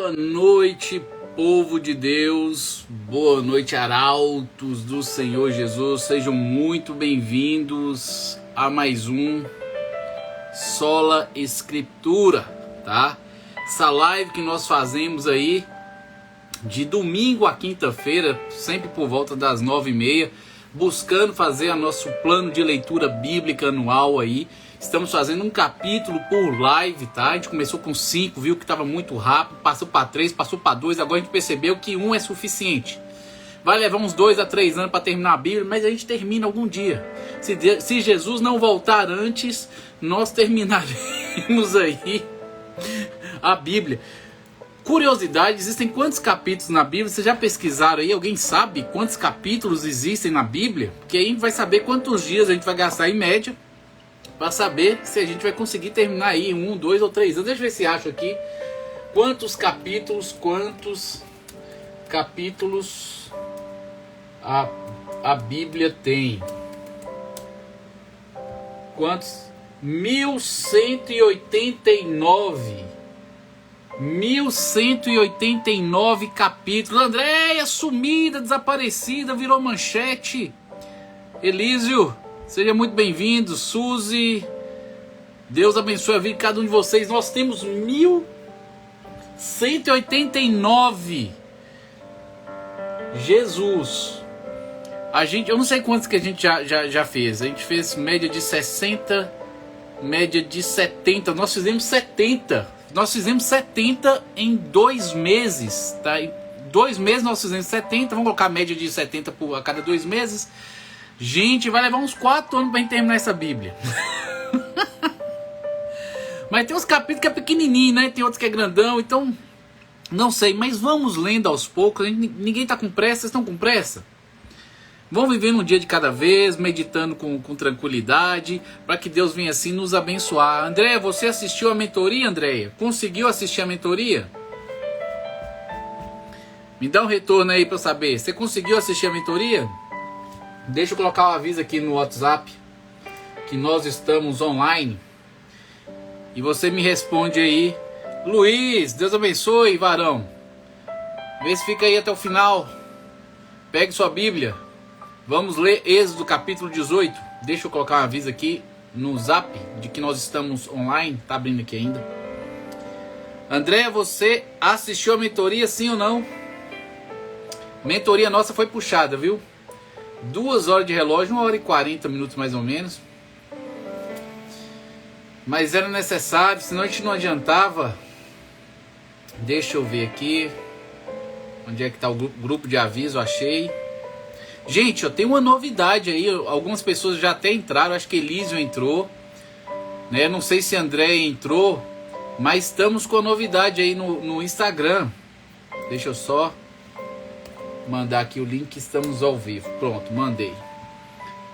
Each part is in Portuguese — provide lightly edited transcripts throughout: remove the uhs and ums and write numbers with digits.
Boa noite, povo de Deus, boa noite, arautos do Senhor Jesus, sejam muito bem-vindos a mais um Sola Escritura, tá? Essa live que nós fazemos aí de domingo a quinta-feira, sempre por volta das 9h30, buscando fazer o nosso plano de leitura bíblica anual aí. Estamos fazendo um capítulo por live, tá? A gente começou com 5, viu que estava muito rápido, passou para 3, passou para 2, agora a gente percebeu que 1 é suficiente. Vai levar uns 2 a 3 anos para terminar a Bíblia, mas a gente termina algum dia. Se Jesus não voltar antes, nós terminaremos aí a Bíblia. Curiosidade, existem quantos capítulos na Bíblia? Vocês já pesquisaram aí? Alguém sabe quantos capítulos existem na Bíblia? Porque aí a gente vai saber quantos dias a gente vai gastar em média para saber se a gente vai conseguir terminar aí em 1, 2 ou 3 anos. Deixa eu ver se acho aqui quantos capítulos a Bíblia tem. Quantos? 1189 capítulos. Andréia, sumida, desaparecida, virou manchete. Elísio, seja muito bem-vindo. Suzy, Deus abençoe a vida de cada um de vocês. Nós temos 1189. Jesus. Eu não sei quantos que a gente já fez. A gente fez média de 60, média de 70. Nós fizemos 70. Nós fizemos 70 em 2 meses. Tá? Em 2 meses nós fizemos 70. Vamos colocar a média de 70 a cada 2 meses. Gente, vai levar uns 4 anos pra gente terminar essa Bíblia. Mas tem uns capítulos que é pequenininho, né? Tem outros que é grandão, então não sei. Mas vamos lendo aos poucos. Ninguém tá com pressa. Vocês estão com pressa? Vamos viver um dia de cada vez, meditando com tranquilidade, para que Deus venha assim nos abençoar. Andréia, você assistiu a mentoria, Andréia? Conseguiu assistir a mentoria? Me dá um retorno aí para eu saber. Você conseguiu assistir a mentoria? Deixa eu colocar o aviso aqui no WhatsApp que nós estamos online. E você me responde aí. Luiz, Deus abençoe, varão. Vê se fica aí até o final. Pegue sua Bíblia. Vamos ler Êxodo capítulo 18. Deixa eu colocar um aviso aqui no Zap de que nós estamos online. Tá abrindo aqui ainda. Andréia, você assistiu a mentoria, sim ou não? Mentoria nossa foi puxada, viu? 2 horas de relógio, 1 hora e 40 minutos mais ou menos. Mas era necessário, senão a gente não adiantava. Deixa eu ver aqui. Onde é que está o grupo de aviso? Achei. Gente, eu tenho uma novidade aí. Algumas pessoas já até entraram. Acho que Elísio entrou, né? Não sei se André entrou. Mas estamos com a novidade aí no Instagram. Deixa eu só mandar aqui o link. Estamos ao vivo. Pronto, mandei.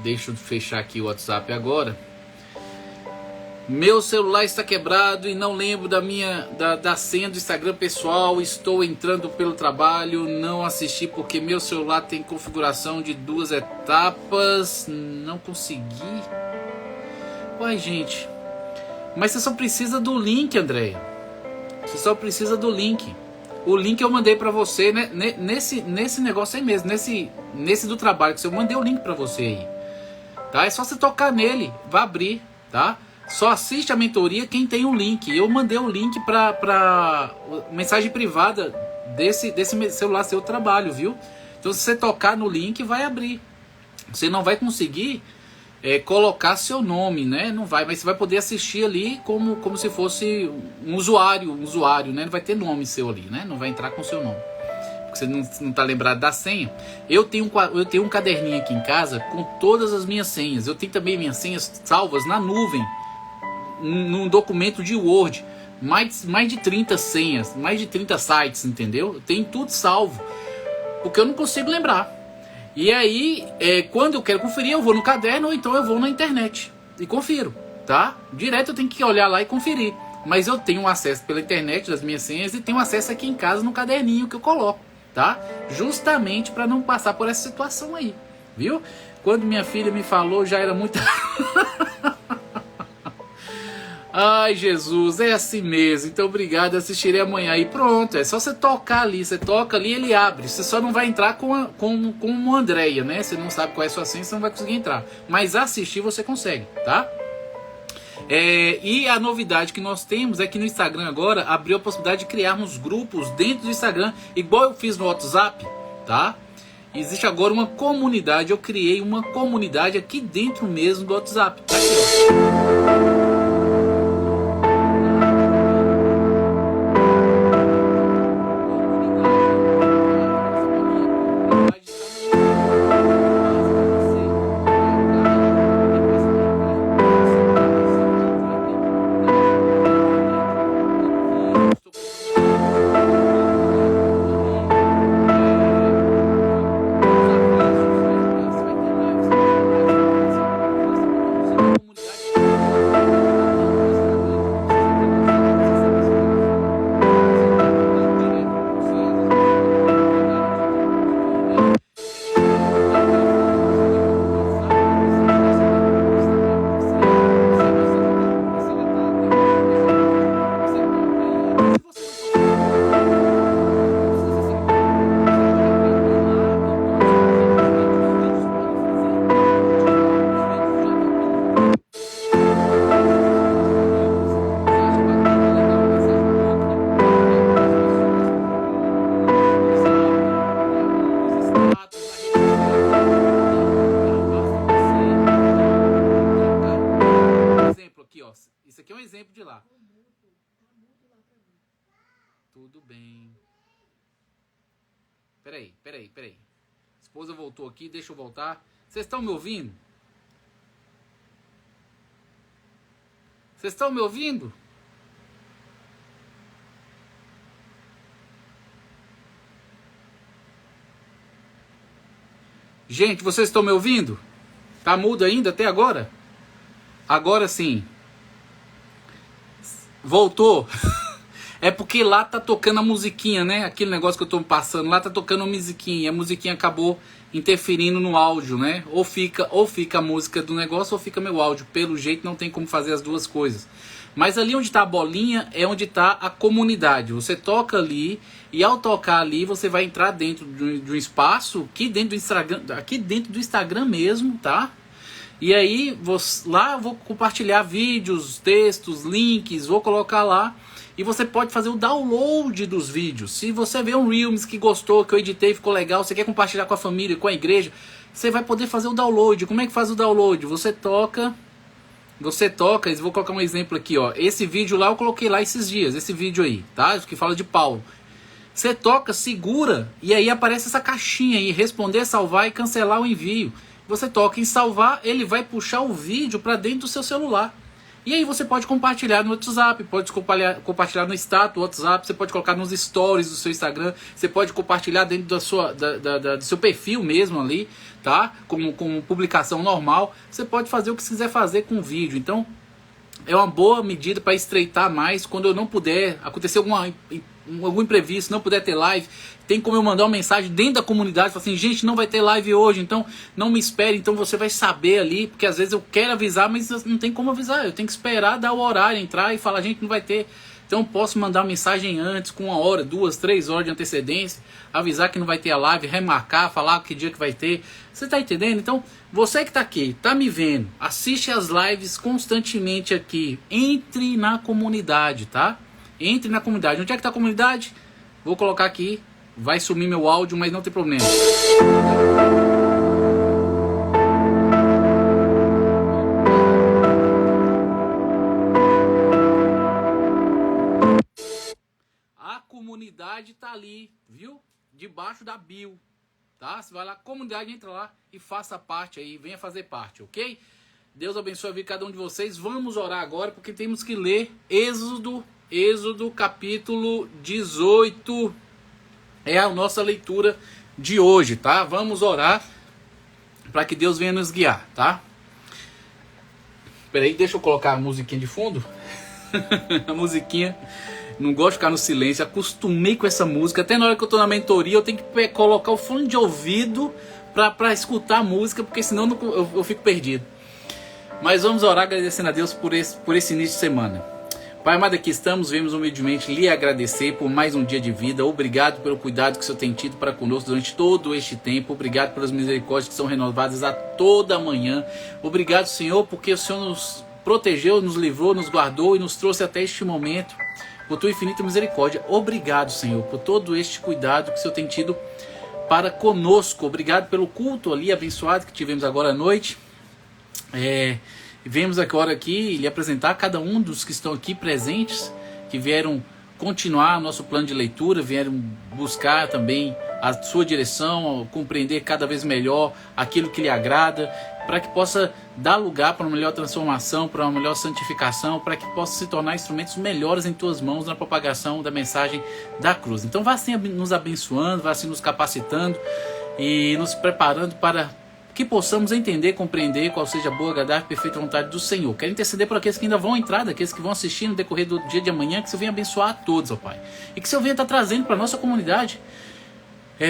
Deixa eu fechar aqui o WhatsApp agora. Meu celular está quebrado e não lembro da senha do Instagram pessoal. Estou entrando pelo trabalho. Não assisti porque meu celular tem configuração de 2 etapas. Não consegui. Uai, gente. Mas você só precisa do link, Andréia. Você só precisa do link. O link eu mandei para você, né? Nesse negócio aí mesmo. Nesse do trabalho que eu mandei o link para você aí. Tá? É só você tocar nele. Vai abrir, tá? Só assiste a mentoria quem tem um link. Eu mandei o link para mensagem privada desse celular seu trabalho, viu? Então se você tocar no link vai abrir. Você não vai conseguir colocar seu nome, né? Não vai, mas você vai poder assistir ali como se fosse um usuário, né? Não vai ter nome seu ali, né? Não vai entrar com seu nome. Porque você não tá lembrado da senha. Eu tenho um caderninho aqui em casa com todas as minhas senhas. Eu tenho também minhas senhas salvas na nuvem. Num documento de Word, mais de 30 senhas, mais de 30 sites, entendeu? Tem tudo salvo, porque eu não consigo lembrar. E aí, quando eu quero conferir, eu vou no caderno ou então eu vou na internet e confiro, tá? Direto eu tenho que olhar lá e conferir. Mas eu tenho acesso pela internet das minhas senhas e tenho acesso aqui em casa no caderninho que eu coloco, tá? Justamente para não passar por essa situação aí, viu? Quando minha filha me falou, já era muito... Ai, Jesus, é assim mesmo. Então, obrigado, assistirei amanhã. E pronto, é só você tocar ali. Você toca ali, ele abre. Você só não vai entrar com a Andréia, né? Você não sabe qual é a sua senha, você não vai conseguir entrar. Mas assistir você consegue, tá? E a novidade que nós temos é que no Instagram agora abriu a possibilidade de criarmos grupos dentro do Instagram, igual eu fiz no WhatsApp, tá? Existe agora uma comunidade, eu criei uma comunidade aqui dentro mesmo do WhatsApp. Tá aqui, ó. Isso aqui é um exemplo de lá. Tudo bem. Peraí. A esposa voltou aqui, deixa eu voltar. Vocês estão me ouvindo? Vocês estão me ouvindo? Gente, vocês estão me ouvindo? Tá mudo ainda até agora? Agora sim. Voltou. É porque lá tá tocando a musiquinha, né? Aquele negócio que eu tô passando, lá tá tocando a musiquinha. E a musiquinha acabou interferindo no áudio, né? Ou fica a música do negócio ou fica meu áudio. Pelo jeito não tem como fazer as duas coisas. Mas ali onde tá a bolinha é onde tá a comunidade. Você toca ali e ao tocar ali você vai entrar dentro de um espaço aqui dentro do Instagram mesmo, tá? E aí, lá eu vou compartilhar vídeos, textos, links, vou colocar lá. E você pode fazer o download dos vídeos. Se você vê um Reels que gostou, que eu editei, ficou legal, você quer compartilhar com a família, com a igreja, você vai poder fazer o download. Como é que faz o download? Você toca, eu vou colocar um exemplo aqui, ó. Esse vídeo lá eu coloquei lá esses dias, esse vídeo aí, tá? Que fala de Paulo. Você toca, segura, e aí aparece essa caixinha aí, responder, salvar e cancelar o envio. Você toca em salvar, ele vai puxar o vídeo para dentro do seu celular. E aí você pode compartilhar no WhatsApp, pode compartilhar no status do WhatsApp, você pode colocar nos stories do seu Instagram, você pode compartilhar dentro do seu perfil mesmo ali, tá? Como publicação normal. Você pode fazer o que você quiser fazer com o vídeo. Então, é uma boa medida para estreitar mais. Quando eu não puder, acontecer algum imprevisto, não puder ter live, tem como eu mandar uma mensagem dentro da comunidade, falar assim, gente, não vai ter live hoje, então não me espere, então você vai saber ali, porque às vezes eu quero avisar, mas não tem como avisar, eu tenho que esperar dar o horário, entrar e falar, gente, não vai ter. Então eu posso mandar uma mensagem antes, com 1 hora, 2, 3 horas de antecedência, avisar que não vai ter a live, remarcar, falar que dia que vai ter. Você tá entendendo? Então, você que tá aqui, tá me vendo, assiste as lives constantemente aqui, entre na comunidade, tá? Entre na comunidade. Onde é que tá a comunidade? Vou colocar aqui, vai sumir meu áudio, mas não tem problema. A comunidade tá ali, viu? Debaixo da bio, tá? Você vai lá, comunidade, entra lá e faça parte aí, venha fazer parte, ok? Deus abençoe a vida de cada um de vocês. Vamos orar agora, porque temos que ler Êxodo capítulo 18. É a nossa leitura de hoje, tá? Vamos orar para que Deus venha nos guiar, tá? Peraí, deixa eu colocar a musiquinha de fundo. A musiquinha, não gosto de ficar no silêncio, acostumei com essa música. Até na hora que eu tô na mentoria, eu tenho que colocar o fone de ouvido para escutar a música, porque senão eu fico perdido. Mas vamos orar agradecendo a Deus por esse início de semana. Pai amado, aqui estamos, vemos humildemente lhe agradecer por mais um dia de vida. Obrigado pelo cuidado que o Senhor tem tido para conosco durante todo este tempo. Obrigado pelas misericórdias que são renovadas a toda manhã. Obrigado, Senhor, porque o Senhor nos protegeu, nos livrou, nos guardou e nos trouxe até este momento. Por tua infinita misericórdia. Obrigado, Senhor, por todo este cuidado que o Senhor tem tido para conosco. Obrigado pelo culto ali abençoado que tivemos agora à noite. Vemos agora aqui lhe apresentar a cada um dos que estão aqui presentes, que vieram continuar nosso plano de leitura, vieram buscar também a sua direção, compreender cada vez melhor aquilo que lhe agrada, para que possa dar lugar para uma melhor transformação, para uma melhor santificação, para que possa se tornar instrumentos melhores em tuas mãos na propagação da mensagem da cruz. Então vá assim nos abençoando, vá assim nos capacitando e nos preparando para que possamos entender, compreender qual seja a boa, agradável e perfeita vontade do Senhor. Quero interceder por aqueles que ainda vão entrar, daqueles que vão assistir no decorrer do dia de amanhã, que o Senhor venha abençoar a todos, ó Pai. E que o Senhor venha estar trazendo para a nossa comunidade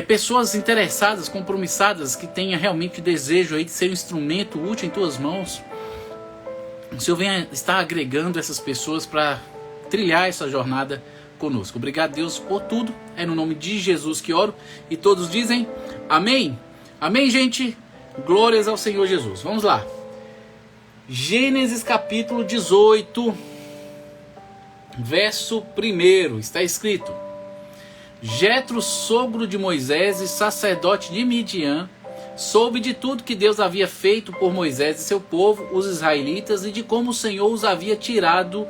pessoas interessadas, compromissadas, que tenham realmente o desejo aí de ser um instrumento útil em tuas mãos. O Senhor venha estar agregando essas pessoas para trilhar essa jornada conosco. Obrigado, Deus, por tudo. É no nome de Jesus que oro. E todos dizem amém. Amém, gente. Glórias ao Senhor Jesus. Vamos lá. Gênesis capítulo 18, verso 1. Está escrito: Jetro, sogro de Moisés e sacerdote de Midian, soube de tudo que Deus havia feito por Moisés e seu povo, os israelitas, e de como o Senhor os havia tirado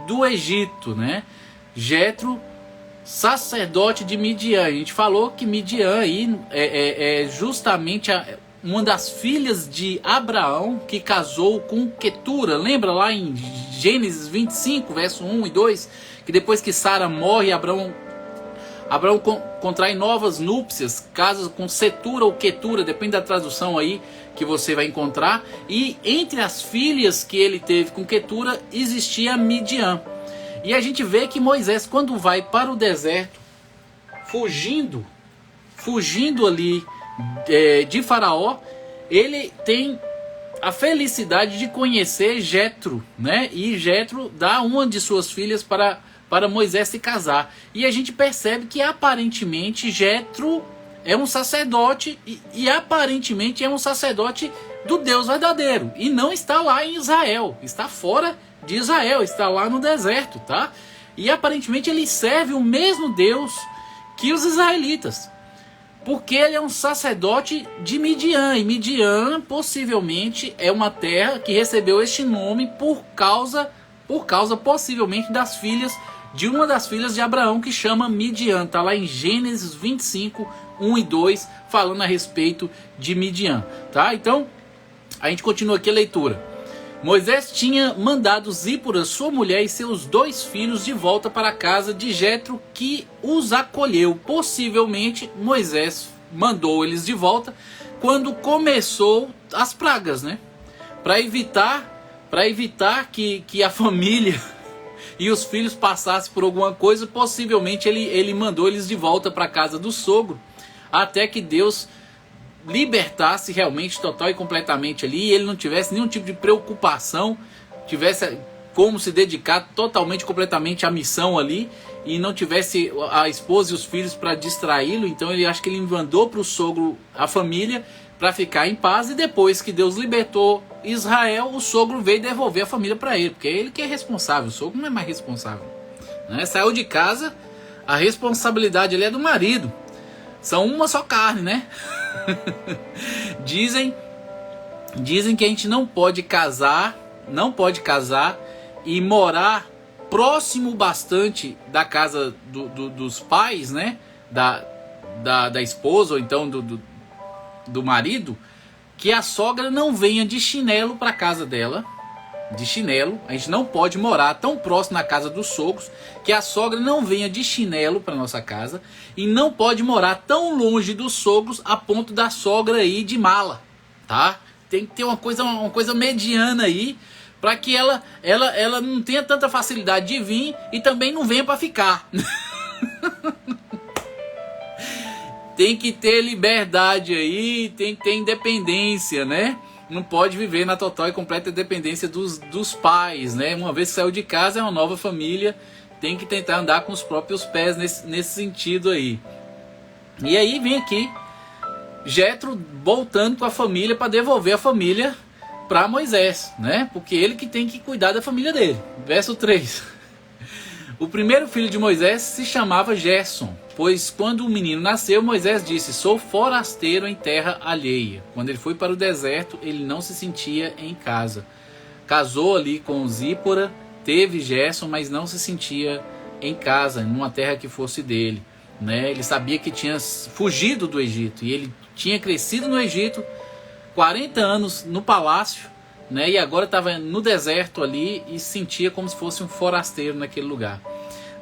do Egito, né? Jetro, sacerdote de Midian. A gente falou que Midian aí é justamente uma das filhas de Abraão, que casou com Quetura. Lembra lá em Gênesis 25, verso 1 e 2, que depois que Sara morre, Abraão contrai novas núpcias, casa com Setura ou Quetura, depende da tradução aí que você vai encontrar. E entre as filhas que ele teve com Quetura existia Midian. E a gente vê que Moisés, quando vai para o deserto, fugindo ali de Faraó, ele tem a felicidade de conhecer Jetro, né? E Jetro dá uma de suas filhas para Moisés se casar. E a gente percebe que aparentemente Jetro é um sacerdote e aparentemente é um sacerdote do Deus verdadeiro. E não está lá em Israel, está fora de Israel, está lá no deserto, tá? E aparentemente ele serve o mesmo Deus que os israelitas, porque ele é um sacerdote de Midian. E Midian possivelmente é uma terra que recebeu este nome por causa possivelmente das filhas de uma das filhas de Abraão, que chama Midian. Está lá em Gênesis 25, 1 e 2, falando a respeito de Midian, tá? Então, a gente continua aqui a leitura. Moisés tinha mandado Zípora, sua mulher, e seus 2 filhos de volta para a casa de Jetro, que os acolheu. Possivelmente Moisés mandou eles de volta quando começou as pragas, né? Para evitar que a família e os filhos passassem por alguma coisa, possivelmente ele mandou eles de volta para a casa do sogro, até que Deus libertasse realmente total e completamente ali, e ele não tivesse nenhum tipo de preocupação, tivesse como se dedicar totalmente, completamente à missão ali, e não tivesse a esposa e os filhos para distraí-lo. Então ele acha que ele mandou para o sogro a família para ficar em paz, e depois que Deus libertou Israel, o sogro veio devolver a família para ele, porque é ele que é responsável, o sogro não é mais responsável, né? Saiu de casa, a responsabilidade ali é do marido, são uma só carne, né? Dizem que a gente não pode casar e morar próximo bastante da casa dos pais, né? Da esposa ou então do marido, que a sogra não venha de chinelo para casa dela. De chinelo, a gente não pode morar tão próximo na casa dos sogros, que a sogra não venha de chinelo para nossa casa, e não pode morar tão longe dos sogros a ponto da sogra ir de mala, tá? Tem que ter uma coisa mediana aí, para que ela não tenha tanta facilidade de vir e também não venha para ficar. Tem que ter liberdade aí, tem que ter independência, né? não pode viver na total e completa dependência dos pais, né? Uma vez que saiu de casa, é uma nova família, tem que tentar andar com os próprios pés nesse sentido aí. E aí vem aqui Jétro voltando com a família para devolver a família para Moisés, né? Porque ele que tem que cuidar da família dele. Verso 3. O primeiro filho de Moisés se chamava Gerson, pois quando o menino nasceu, Moisés disse: sou forasteiro em terra alheia. Quando ele foi para o deserto, ele não se sentia em casa. Casou ali com Zípora, teve Gerson, mas não se sentia em casa, numa terra que fosse dele, né? Ele sabia que tinha fugido do Egito, e ele tinha crescido no Egito, 40 anos no palácio, né? E agora estava no deserto ali e sentia como se fosse um forasteiro naquele lugar.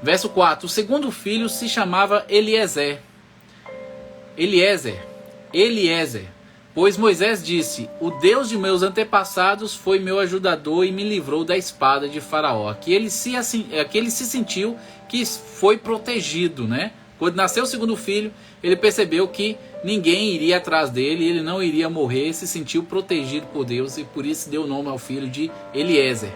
Verso 4. O segundo filho se chamava Eliezer, pois Moisés disse: o Deus de meus antepassados foi meu ajudador e me livrou da espada de Faraó. Aqui ele se sentiu que foi protegido, né? Quando nasceu o segundo filho, ele percebeu que ninguém iria atrás dele, ele não iria morrer, se sentiu protegido por Deus e por isso deu o nome ao filho de Eliezer.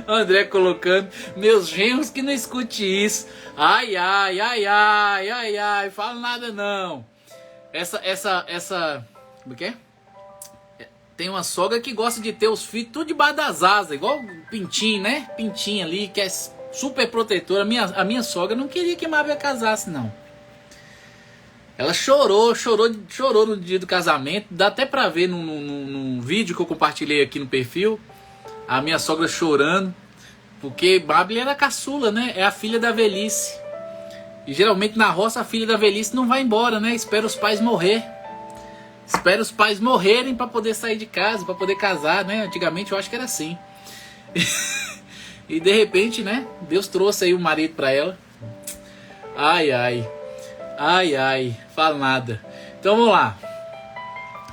André colocando: meus genros que não escute isso. Ai, fala nada não. Como é que é? Tem uma sogra que gosta de ter os filhos tudo debaixo das asas, igual Pintinho, né? Pintinho ali, que é super protetora. A minha sogra não queria que Mábia casasse, não. Ela chorou no dia do casamento. Dá até pra ver num vídeo que eu compartilhei aqui no perfil. A minha sogra chorando, porque Mábia era caçula, né? É a filha da velhice. E geralmente na roça a filha da velhice não vai embora, né? Espera os pais morrer. Espera os pais morrerem para poder sair de casa, para poder casar, né? Antigamente eu acho que era assim. E de repente, né? Deus trouxe aí o marido para ela. Ai, fala nada. Então vamos lá.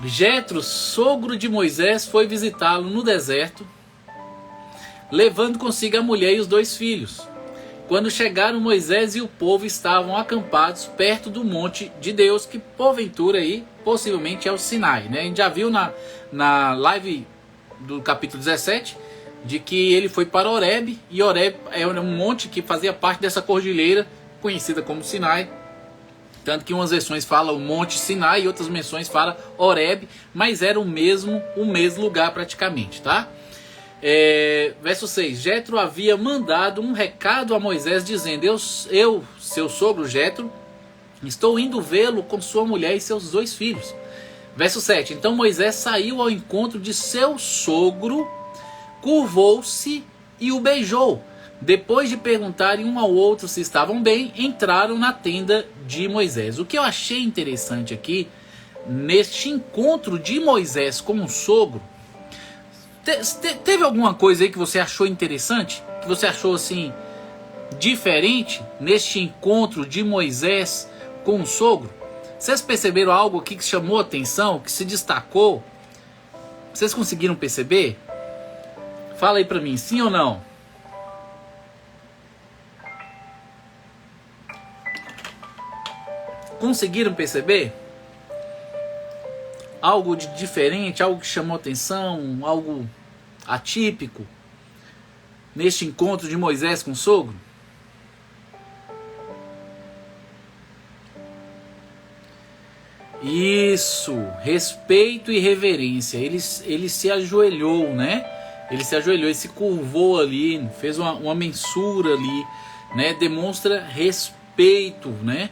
Jétro, sogro de Moisés, foi visitá-lo no deserto, levando consigo a mulher e os 2 filhos. Quando chegaram, Moisés e o povo estavam acampados perto do monte de Deus, que porventura aí, possivelmente é o Sinai, né? A gente já viu na live do capítulo 17, de que ele foi para Horebe, e Horebe é um monte que fazia parte dessa cordilheira, conhecida como Sinai. Tanto que umas versões falam o Monte Sinai e outras versões falam Horebe, mas era o mesmo lugar praticamente, tá? Verso 6. Jétro havia mandado um recado a Moisés dizendo: eu seu sogro Jétro, estou indo vê-lo com sua mulher e seus 2 filhos. Verso 7. Então Moisés saiu ao encontro de seu sogro, curvou-se e o beijou. Depois de perguntarem um ao outro se estavam bem, entraram na tenda de Moisés. O que eu achei interessante aqui, neste encontro de Moisés com o sogro, teve alguma coisa aí que você achou interessante? Que você achou assim, diferente neste encontro de Moisés com o sogro? Vocês perceberam algo aqui que chamou a atenção, que se destacou? Vocês conseguiram perceber? Fala aí pra mim, sim ou não? Conseguiram perceber? Algo de diferente, algo que chamou atenção, algo atípico neste encontro de Moisés com o sogro? Isso, respeito e reverência. Ele se ajoelhou, né? Ele se ajoelhou, ele se curvou ali, fez uma mensura ali, né? Demonstra respeito, né?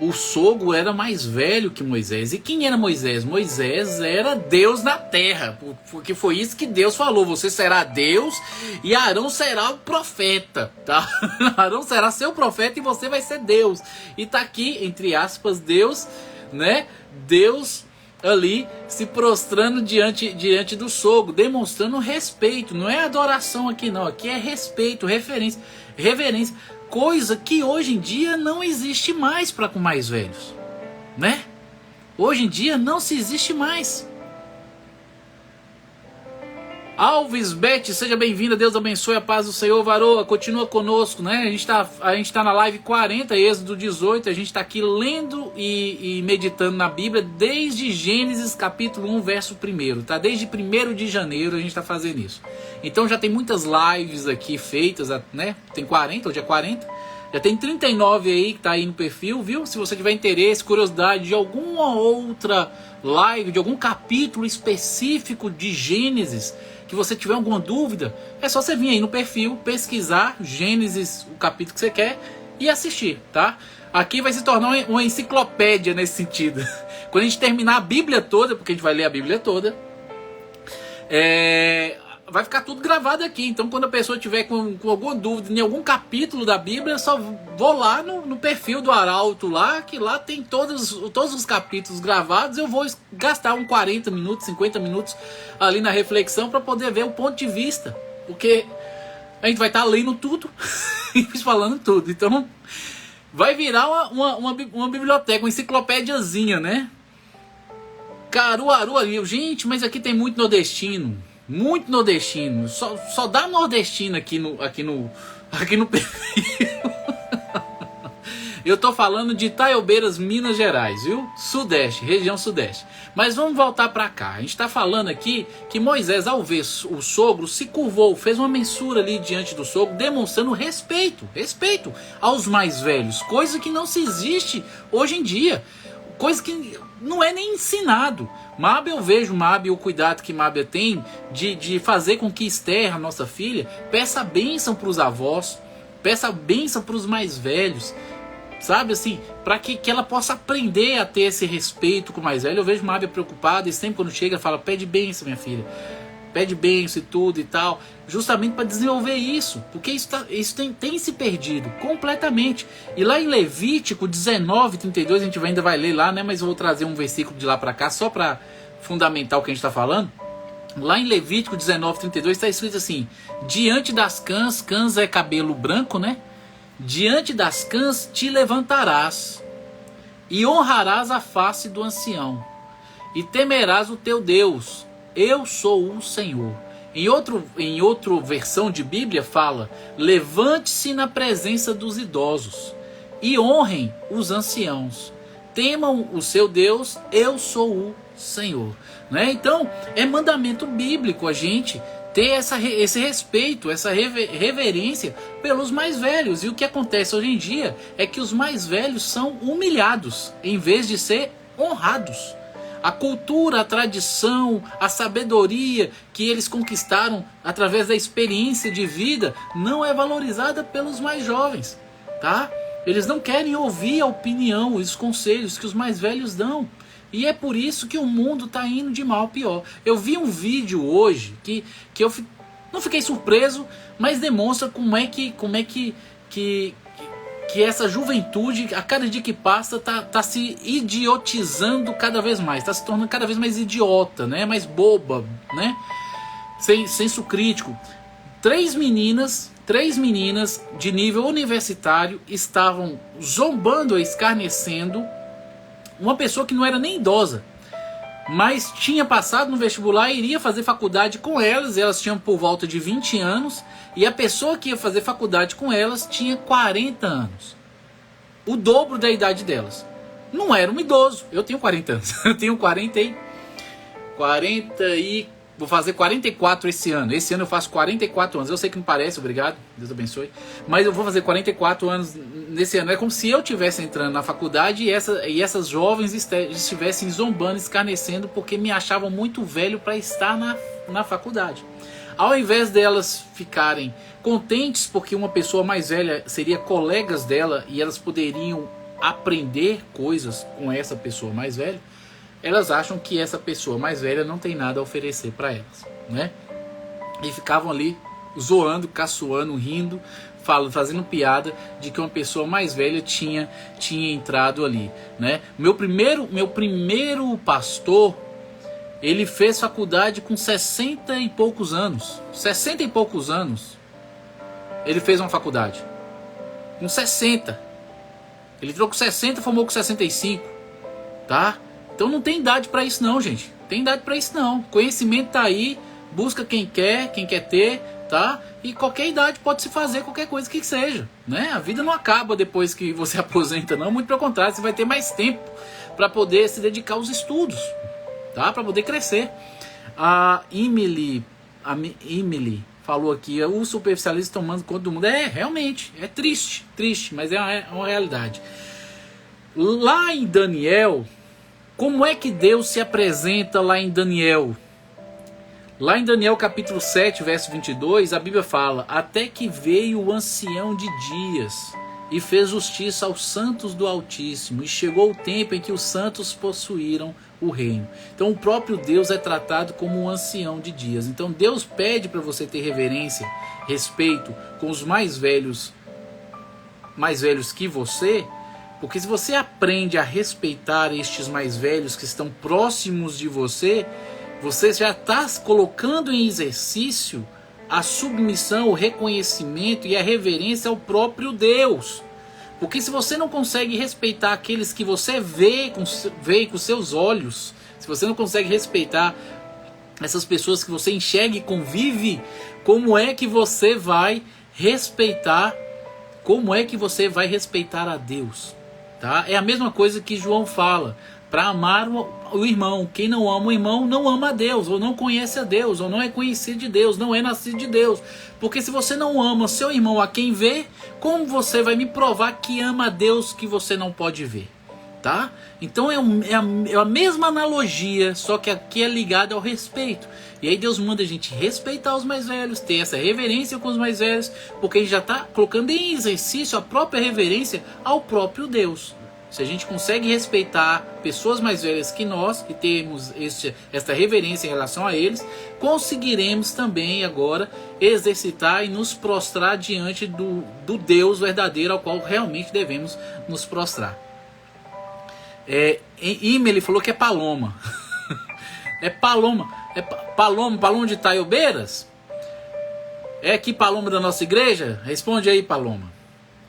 O sogro era mais velho que Moisés. E quem era Moisés? Moisés era Deus na terra, porque foi isso que Deus falou: você será Deus e Arão será o profeta, tá? Arão será seu profeta e você vai ser Deus. E tá aqui, entre aspas, Deus, né? Deus ali se prostrando diante do sogro, demonstrando respeito. Não é adoração aqui não, aqui é respeito, reverência. Coisa que hoje em dia não existe mais para com mais velhos, né? Hoje em dia não se existe mais. Alves Beth, seja bem-vinda, Deus abençoe, a paz do Senhor. Varoa, continua conosco, né? A gente tá na live 40, Êxodo 18, a gente tá aqui lendo e meditando na Bíblia desde Gênesis capítulo 1, verso 1, tá? Desde 1º de janeiro a gente tá fazendo isso. Então já tem muitas lives aqui feitas, né? Tem 40, hoje é 40. Já tem 39 aí que tá aí no perfil, viu? Se você tiver interesse, curiosidade de alguma outra live, de algum capítulo específico de Gênesis, que você tiver alguma dúvida, é só você vir aí no perfil, pesquisar Gênesis, o capítulo que você quer, e assistir, tá? Aqui vai se tornar uma enciclopédia nesse sentido. Quando a gente terminar a Bíblia toda, porque a gente vai ler a Bíblia toda, vai ficar tudo gravado aqui. Então quando a pessoa tiver com alguma dúvida em algum capítulo da Bíblia, eu só vou lá no perfil do Arauto lá, que lá tem todos os capítulos gravados. Eu vou gastar uns 40 minutos, 50 minutos ali na reflexão para poder ver o ponto de vista, porque a gente vai estar lendo tudo e falando tudo. Então vai virar uma biblioteca, uma enciclopédiazinha, né? Caruaru ali, gente, mas aqui tem muito nordestino. Muito nordestino, só dá nordestino aqui no perfil. Eu tô falando de Itaiobeiras, Minas Gerais, viu? Sudeste, região sudeste. Mas vamos voltar para cá. A gente tá falando aqui que Moisés, ao ver o sogro, se curvou, fez uma mensura ali diante do sogro, demonstrando respeito aos mais velhos, coisa que não se existe hoje em dia, coisa que não é nem ensinado. Mábia, eu vejo Mábia, o cuidado que Mábia tem de fazer com que Esther, a nossa filha, peça bênção para os avós, peça bênção para os mais velhos, sabe assim, para que ela possa aprender a ter esse respeito com o mais velho. Eu vejo Mábia preocupada e sempre quando chega fala, pede bênção, minha filha, pede bênção e tudo e tal, justamente para desenvolver isso, porque isso tem se perdido completamente. E lá em Levítico 19:32, a gente ainda vai ler lá, né? Mas eu vou trazer um versículo de lá para cá só para fundamentar o que a gente está falando. Lá em Levítico 19:32 está escrito assim: diante das cãs é cabelo branco, né? Diante das cãs te levantarás e honrarás a face do ancião e temerás o teu Deus. Eu sou o Senhor. Em outra versão de Bíblia fala: levante-se na presença dos idosos e honrem os anciãos. Temam o seu Deus, eu sou o Senhor. Né? Então, é mandamento bíblico a gente ter esse respeito, essa reverência pelos mais velhos. E o que acontece hoje em dia é que os mais velhos são humilhados em vez de ser honrados. A cultura, a tradição, a sabedoria que eles conquistaram através da experiência de vida não é valorizada pelos mais jovens, tá? Eles não querem ouvir a opinião, os conselhos que os mais velhos dão. E é por isso que o mundo está indo de mal a pior. Eu vi um vídeo hoje que eu não fiquei surpreso, mas demonstra como é que essa juventude, a cada dia que passa, tá se idiotizando cada vez mais, tá se tornando cada vez mais idiota, né? Mais boba, né? Sem senso crítico. Três meninas de nível universitário estavam zombando, escarnecendo uma pessoa que não era nem idosa, mas tinha passado no vestibular e iria fazer faculdade com elas. Elas tinham por volta de 20 anos e a pessoa que ia fazer faculdade com elas tinha 40 anos. O dobro da idade delas. Não era um idoso. Eu tenho 40 anos. Eu tenho 40 e... Vou fazer 44 esse ano. Esse ano eu faço 44 anos. Eu sei que não parece, obrigado. Deus abençoe. Mas eu vou fazer 44 anos nesse ano. É como se eu estivesse entrando na faculdade e essas jovens estivessem zombando, escarnecendo, porque me achavam muito velho para estar na faculdade. Ao invés delas ficarem contentes porque uma pessoa mais velha seria colegas dela e elas poderiam aprender coisas com essa pessoa mais velha, elas acham que essa pessoa mais velha não tem nada a oferecer para elas, né? E ficavam ali zoando, caçoando, rindo, fazendo piada de que uma pessoa mais velha tinha entrado ali, né? Meu primeiro pastor, ele fez faculdade com 60 e poucos anos. 60 e poucos anos ele fez uma faculdade. Com 60. Ele entrou com 60 e formou com 65, tá? Então não tem idade para isso não, gente. Tem idade para isso não. Conhecimento tá aí, busca quem quer ter, tá? E qualquer idade pode se fazer qualquer coisa que seja, né? A vida não acaba depois que você aposenta, não, muito pelo contrário, você vai ter mais tempo para poder se dedicar aos estudos, tá? Para poder crescer. A Emily falou aqui, os superficialistas tomando conta do mundo. Realmente, é triste, mas é uma realidade. Lá em Daniel, como é que Deus se apresenta lá em Daniel? Lá em Daniel capítulo 7, verso 22, a Bíblia fala: até que veio o ancião de dias e fez justiça aos santos do Altíssimo, e chegou o tempo em que os santos possuíram o reino. Então o próprio Deus é tratado como um ancião de dias. Então Deus pede para você ter reverência, respeito com os mais velhos que você, porque se você aprende a respeitar estes mais velhos que estão próximos de você, você já está colocando em exercício a submissão, o reconhecimento e a reverência ao próprio Deus. Porque se você não consegue respeitar aqueles que você vê com seus olhos, se você não consegue respeitar essas pessoas que você enxerga e convive, como é que você vai respeitar? Como é que você vai respeitar a Deus? Tá? É a mesma coisa que João fala, para amar o irmão. Quem não ama o irmão não ama a Deus, ou não conhece a Deus, ou não é conhecido de Deus, não é nascido de Deus. Porque se você não ama seu irmão a quem vê, como você vai me provar que ama a Deus que você não pode ver? Tá? Então é a mesma analogia, só que aqui é ligado ao respeito. E aí Deus manda a gente respeitar os mais velhos, ter essa reverência com os mais velhos, porque a gente já está colocando em exercício a própria reverência ao próprio Deus. Se a gente consegue respeitar pessoas mais velhas que nós e termos esta reverência em relação a eles, conseguiremos também agora exercitar e nos prostrar diante do Deus verdadeiro ao qual realmente devemos nos prostrar. Ele falou que é Paloma. É Paloma. Paloma de Taiobeiras? É aqui Paloma da nossa igreja? Responde aí, Paloma.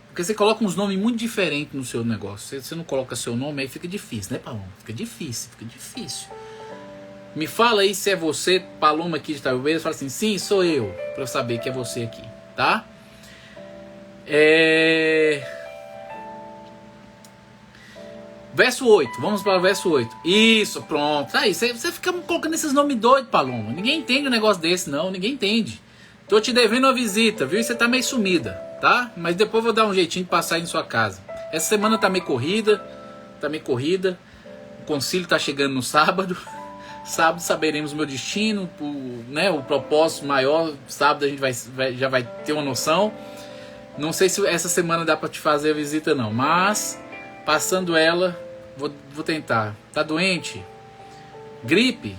Porque você coloca uns nomes muito diferentes no seu negócio. Você não coloca seu nome, aí fica difícil, né, Paloma? Fica difícil. Me fala aí se é você, Paloma aqui de Taiobeiras. Fala assim, sim, sou eu. Pra eu saber que é você aqui, tá? Verso 8, vamos para o verso 8. Isso, pronto. Aí, você fica colocando esses nomes doidos, Paloma. Ninguém entende um negócio desse, não. Ninguém entende. Tô te devendo uma visita, viu? E você tá meio sumida, tá? Mas depois eu vou dar um jeitinho de passar aí em sua casa. Essa semana tá meio corrida. O concílio tá chegando no sábado. Sábado saberemos o meu destino, o propósito maior. Sábado a gente já vai ter uma noção. Não sei se essa semana dá para te fazer a visita, não. Mas, passando ela, vou tentar. Tá doente? Gripe?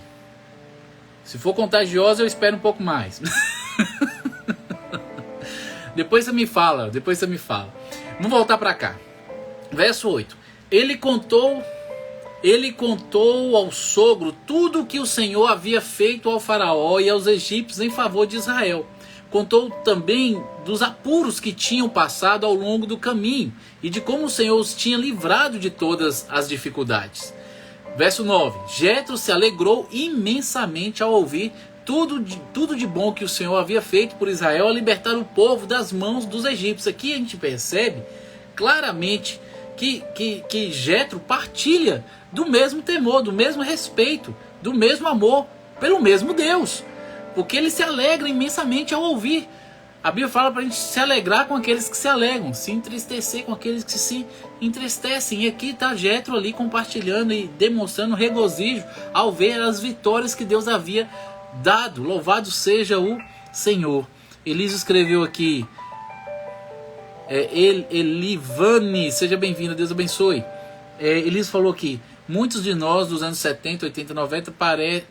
Se for contagiosa, eu espero um pouco mais. Depois você me fala. Vamos voltar para cá. Verso 8. Ele contou ao sogro tudo o que o Senhor havia feito ao faraó e aos egípcios em favor de Israel. Contou também dos apuros que tinham passado ao longo do caminho e de como o Senhor os tinha livrado de todas as dificuldades. Verso 9. Jetro se alegrou imensamente ao ouvir tudo de bom que o Senhor havia feito por Israel a libertar o povo das mãos dos egípcios. Aqui a gente percebe claramente que Jetro partilha do mesmo temor, do mesmo respeito, do mesmo amor pelo mesmo Deus. Porque ele se alegra imensamente ao ouvir. A Bíblia fala para a gente se alegrar com aqueles que se alegram, se entristecer com aqueles que se entristecem. E aqui está Jetro ali compartilhando e demonstrando regozijo ao ver as vitórias que Deus havia dado. Louvado seja o Senhor. Elisa escreveu aqui, Elivane, seja bem-vinda, Deus abençoe. Elisa falou aqui, muitos de nós dos anos 70, 80, 90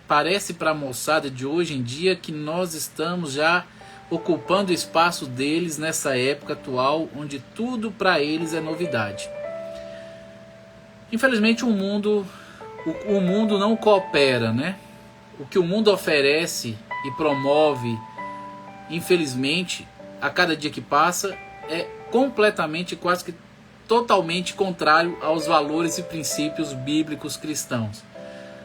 parece para a moçada de hoje em dia que nós estamos já ocupando o espaço deles nessa época atual, onde tudo para eles é novidade. Infelizmente o mundo não coopera, né? O que o mundo oferece e promove, infelizmente, a cada dia que passa, é completamente, quase que totalmente contrário aos valores e princípios bíblicos cristãos.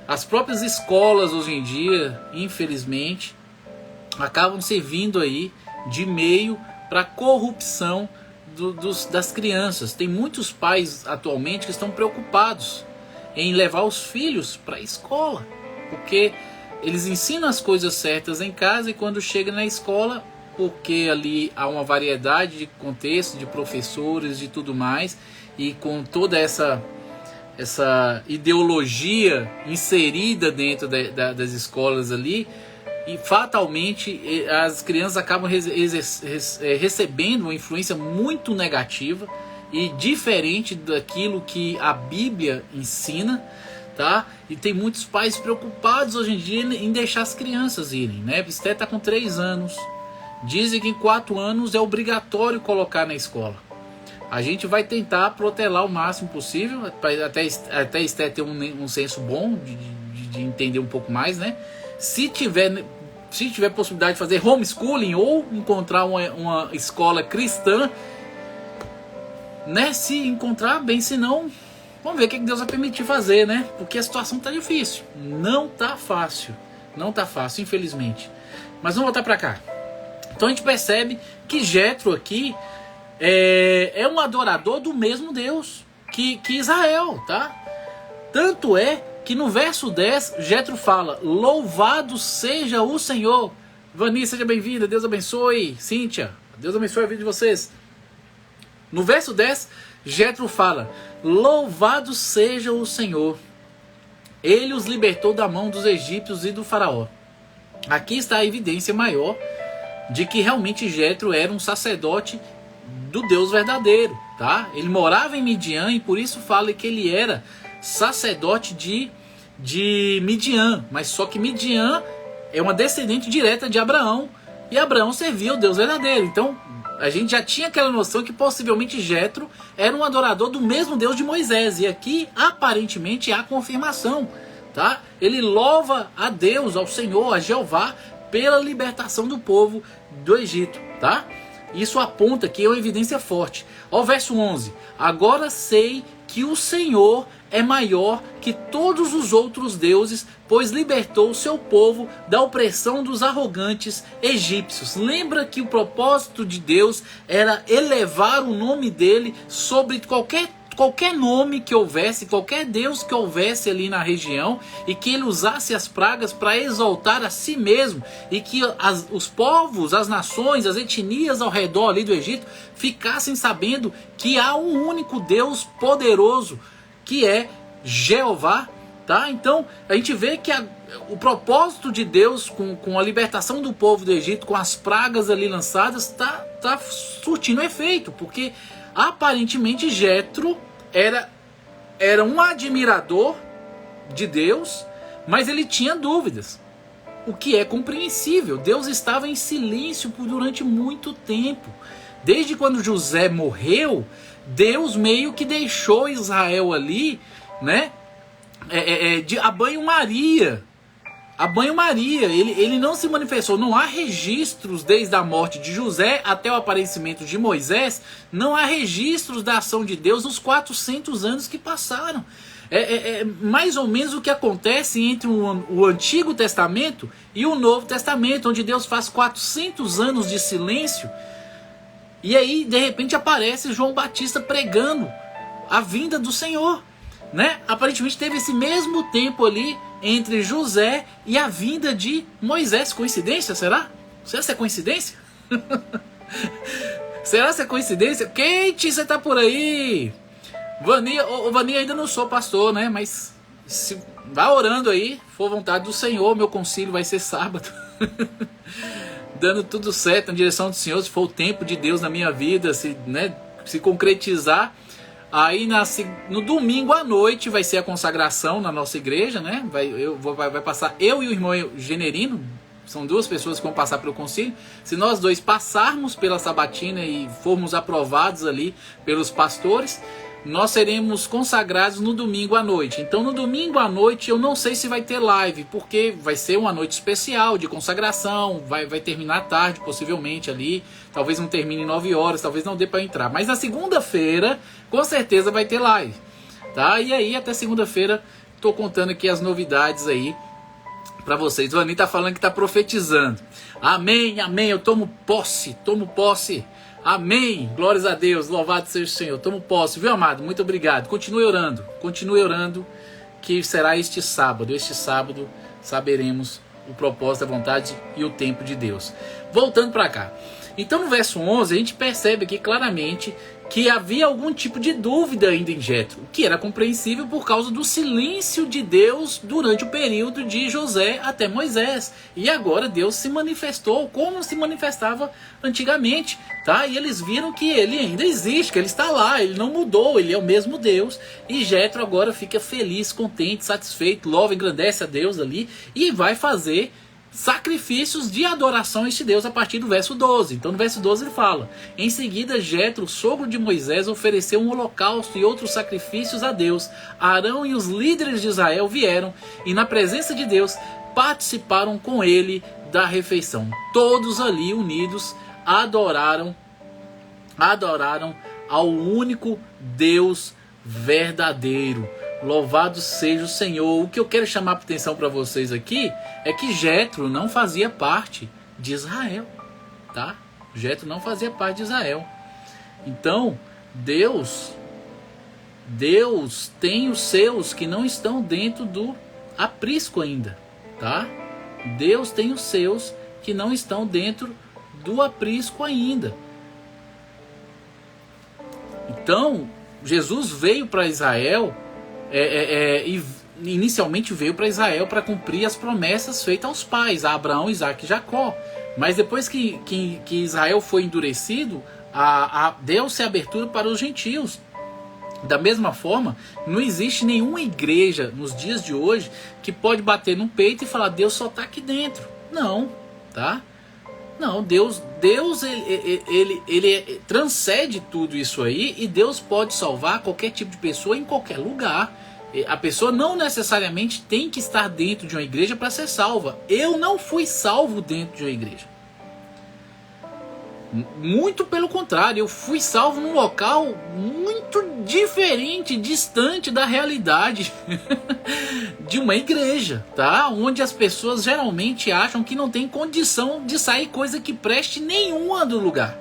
As próprias escolas hoje em dia, infelizmente, acabam servindo aí de meio para corrupção das crianças. Tem muitos pais atualmente que estão preocupados em levar os filhos para a escola, porque eles ensinam as coisas certas em casa e quando chega na escola, porque ali há uma variedade de contextos, de professores, de tudo mais, e com toda essa ideologia inserida dentro das escolas ali, e fatalmente as crianças acabam recebendo uma influência muito negativa e diferente daquilo que a Bíblia ensina, tá? E tem muitos pais preocupados hoje em dia em deixar as crianças irem, né? Esté está com 3 anos, dizem que em 4 anos é obrigatório colocar na escola. A gente vai tentar protelar o máximo possível, até Esté ter um senso bom de entender um pouco mais, né? Se tiver possibilidade de fazer homeschooling ou encontrar uma escola cristã, né? Se encontrar, bem, se não, vamos ver o que Deus vai permitir fazer, né? Porque a situação tá difícil, não tá fácil, infelizmente. Mas vamos voltar para cá. Então a gente percebe que Jétro aqui é um adorador do mesmo Deus que Israel, tá? Tanto é que no verso 10, Jétro fala: louvado seja o Senhor. Vani, seja bem-vinda, Deus abençoe. Cíntia, Deus abençoe a vida de vocês. No verso 10, Jétro fala: louvado seja o Senhor. Ele os libertou da mão dos egípcios e do faraó. Aqui está a evidência maior de que realmente Jétro era um sacerdote do Deus verdadeiro, tá? Ele morava em Midian e por isso fala que ele era sacerdote de Midian, mas só que Midian é uma descendente direta de Abraão e Abraão servia o Deus verdadeiro. Então a gente já tinha aquela noção que possivelmente Jétro era um adorador do mesmo Deus de Moisés, e aqui aparentemente há confirmação, tá? Ele louva a Deus, ao Senhor, a Jeová, pela libertação do povo do Egito, tá? Isso aponta que é uma evidência forte. Ao verso 11: agora sei que o Senhor é maior que todos os outros deuses, pois libertou o seu povo da opressão dos arrogantes egípcios. Lembra que o propósito de Deus era elevar o nome dele sobre qualquer nome que houvesse, qualquer Deus que houvesse ali na região, e que ele usasse as pragas para exaltar a si mesmo, e que os povos, as nações, as etnias ao redor ali do Egito ficassem sabendo que há um único Deus poderoso, que é Jeová, tá? Então a gente vê que o propósito de Deus com a libertação do povo do Egito, com as pragas ali lançadas, tá surtindo efeito, porque aparentemente Jétro era um admirador de Deus, mas ele tinha dúvidas, o que é compreensível. Deus estava em silêncio durante muito tempo. Desde quando José morreu, Deus meio que deixou Israel ali, né, a banho-maria. A banho-maria, ele não se manifestou. Não há registros desde a morte de José até o aparecimento de Moisés. Não há registros da ação de Deus nos 400 anos que passaram. Mais ou menos o que acontece entre o Antigo Testamento e o Novo Testamento, onde Deus faz 400 anos de silêncio. E aí, de repente, aparece João Batista pregando a vinda do Senhor, né? Aparentemente teve esse mesmo tempo ali entre José e a vinda de Moisés. Coincidência, será? Será que é coincidência? Será que é coincidência? Kate, você tá por aí? Vania, ainda não sou pastor, né? Mas vá orando aí, for vontade do Senhor, meu concílio vai ser sábado. Dando tudo certo na direção do Senhor, se for o tempo de Deus na minha vida, se concretizar. Aí no domingo à noite vai ser a consagração na nossa igreja, né? Vai passar eu e o irmão Generino, são 2 pessoas que vão passar pelo concílio. Se nós 2 passarmos pela sabatina e formos aprovados ali pelos pastores, nós seremos consagrados no domingo à noite. Então no domingo à noite eu não sei se vai ter live, porque vai ser uma noite especial de consagração, vai terminar tarde possivelmente ali, talvez não termine 9 horas, talvez não dê para entrar, mas na segunda-feira com certeza vai ter live, tá? E aí até segunda-feira tô contando aqui as novidades aí para vocês. O Ani tá falando que tá profetizando. Amém, amém. Eu tomo posse, tomo posse. Amém. Glórias a Deus. Louvado seja o Senhor. Tomo posse, viu, amado? Muito obrigado. Continue orando, que será este sábado. Este sábado saberemos o propósito, a vontade e o tempo de Deus. Voltando para cá. Então, no verso 11, a gente percebe aqui claramente que havia algum tipo de dúvida ainda em Jétro, o que era compreensível por causa do silêncio de Deus durante o período de José até Moisés. E agora Deus se manifestou como se manifestava antigamente, tá? E eles viram que ele ainda existe, que ele está lá, ele não mudou, ele é o mesmo Deus. E Jétro agora fica feliz, contente, satisfeito, louva, engrandece a Deus ali e vai fazer sacrifícios de adoração a este Deus a partir do verso 12. Então no verso 12 ele fala: em seguida Jétro, sogro de Moisés, ofereceu um holocausto e outros sacrifícios a Deus. Arão e os líderes de Israel vieram e na presença de Deus participaram com ele da refeição. Todos ali unidos adoraram ao único Deus verdadeiro. Louvado seja o Senhor. O que eu quero chamar a atenção para vocês aqui é que Jétro não fazia parte de Israel, tá? Jétro não fazia parte de Israel. Então, Deus tem os seus que não estão dentro do aprisco ainda, tá? Deus tem os seus que não estão dentro do aprisco ainda. Então, Jesus veio para Israel e inicialmente veio para Israel para cumprir as promessas feitas aos pais, a Abraão, Isaac e Jacó. Mas depois que Israel foi endurecido, deu-se abertura para os gentios. Da mesma forma, não existe nenhuma igreja nos dias de hoje que pode bater no peito e falar: Deus só está aqui dentro. Não, tá? Não, Deus ele transcende tudo isso aí, e Deus pode salvar qualquer tipo de pessoa em qualquer lugar. A pessoa não necessariamente tem que estar dentro de uma igreja para ser salva. Eu não fui salvo dentro de uma igreja. Muito pelo contrário, eu fui salvo num local muito diferente, distante da realidade de uma igreja, tá? Onde as pessoas geralmente acham que não tem condição de sair coisa que preste nenhuma do lugar.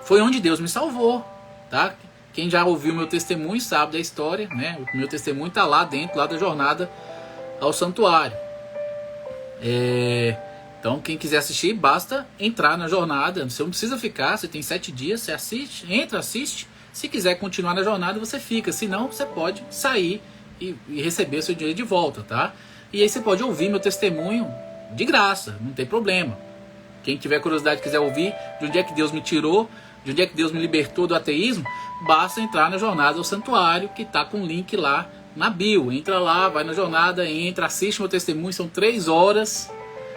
Foi onde Deus me salvou, tá? Quem já ouviu meu testemunho sabe da história, né? O meu testemunho está lá dentro, lá da jornada ao santuário. Então, quem quiser assistir, basta entrar na jornada. Você não precisa ficar, você tem 7 dias, você assiste, entra, assiste. Se quiser continuar na jornada, você fica. Se não, você pode sair e receber o seu dinheiro de volta, tá? E aí você pode ouvir meu testemunho de graça, não tem problema. Quem tiver curiosidade, quiser ouvir de onde é que Deus me tirou, de onde é que Deus me libertou do ateísmo, basta entrar na jornada ao santuário, que está com o link lá na bio. Entra lá, vai na jornada, entra, assiste meu testemunho, são 3 horas.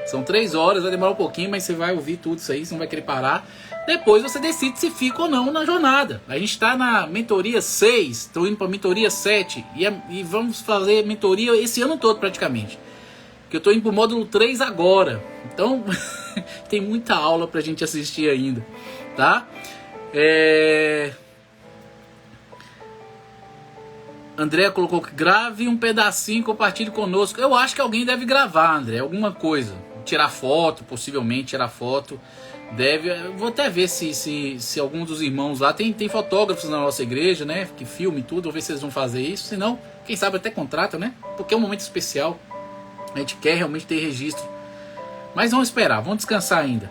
São 3 horas, vai demorar um pouquinho, mas você vai ouvir tudo isso aí, você não vai querer parar. Depois você decide se fica ou não na jornada. A gente está na mentoria 6, estou indo para a mentoria 7, e vamos fazer mentoria esse ano todo praticamente. Que eu estou indo para o módulo 3 agora. Então, tem muita aula para a gente assistir ainda, tá? André colocou que grave um pedacinho, compartilhe conosco. Eu acho que alguém deve gravar, André, alguma coisa. Tirar foto, possivelmente tirar foto. Eu vou até ver se algum dos irmãos lá, tem fotógrafos na nossa igreja, né, que filme tudo, vou ver se eles vão fazer isso. Se não, quem sabe até contrata, né, porque é um momento especial. A gente quer realmente ter registro. Mas vamos esperar, vamos descansar ainda.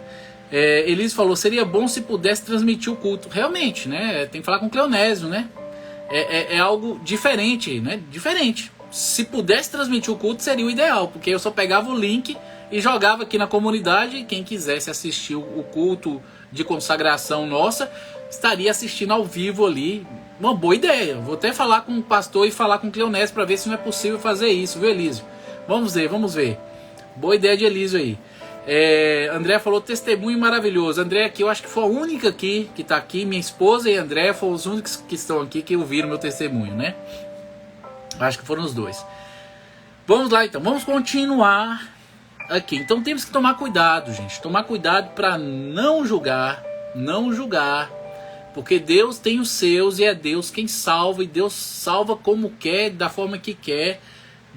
Elise falou: seria bom se pudesse transmitir o culto. Realmente, né, tem que falar com o Cleonésio, né. É algo diferente, né? Diferente. Se pudesse transmitir o culto seria o ideal, porque eu só pegava o link e jogava aqui na comunidade. Quem quisesse assistir o culto de consagração nossa, estaria assistindo ao vivo ali. Uma boa ideia. Vou até falar com o pastor e falar com o Cleonésio para ver se não é possível fazer isso, viu, Elísio? Vamos ver. Boa ideia de Elísio aí. André falou: testemunho maravilhoso. André aqui, eu acho que foi a única aqui que está aqui. Minha esposa e André foram os únicos que estão aqui que ouviram meu testemunho, né? Acho que foram os 2. Vamos lá então, vamos continuar aqui. Então temos que tomar cuidado, gente. Tomar cuidado para não julgar, porque Deus tem os seus e é Deus quem salva, e Deus salva como quer, da forma que quer.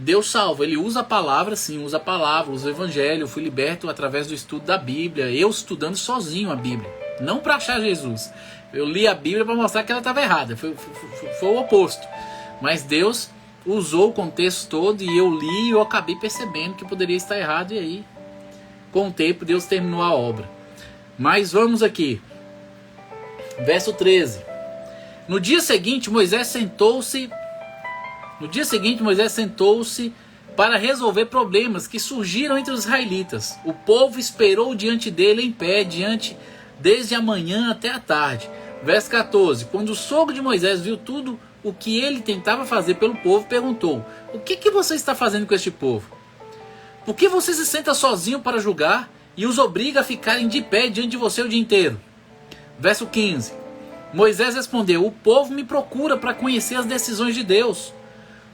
Deus salva, ele usa a palavra, sim, usa a palavra, usa o evangelho. Eu fui liberto através do estudo da Bíblia, eu estudando sozinho a Bíblia, não para achar Jesus. Eu li a Bíblia para mostrar que ela estava errada, foi o oposto. Mas Deus usou o contexto todo e eu li e eu acabei percebendo que poderia estar errado, e aí, com o tempo, Deus terminou a obra. Mas vamos aqui, verso 13. No dia seguinte, Moisés sentou-se para resolver problemas que surgiram entre os israelitas. O povo esperou diante dele em pé, desde a manhã até a tarde. Verso 14. Quando o sogro de Moisés viu tudo o que ele tentava fazer pelo povo, perguntou: o que você está fazendo com este povo? Por que você se senta sozinho para julgar e os obriga a ficarem de pé diante de você o dia inteiro? Verso 15. Moisés respondeu: o povo me procura para conhecer as decisões de Deus.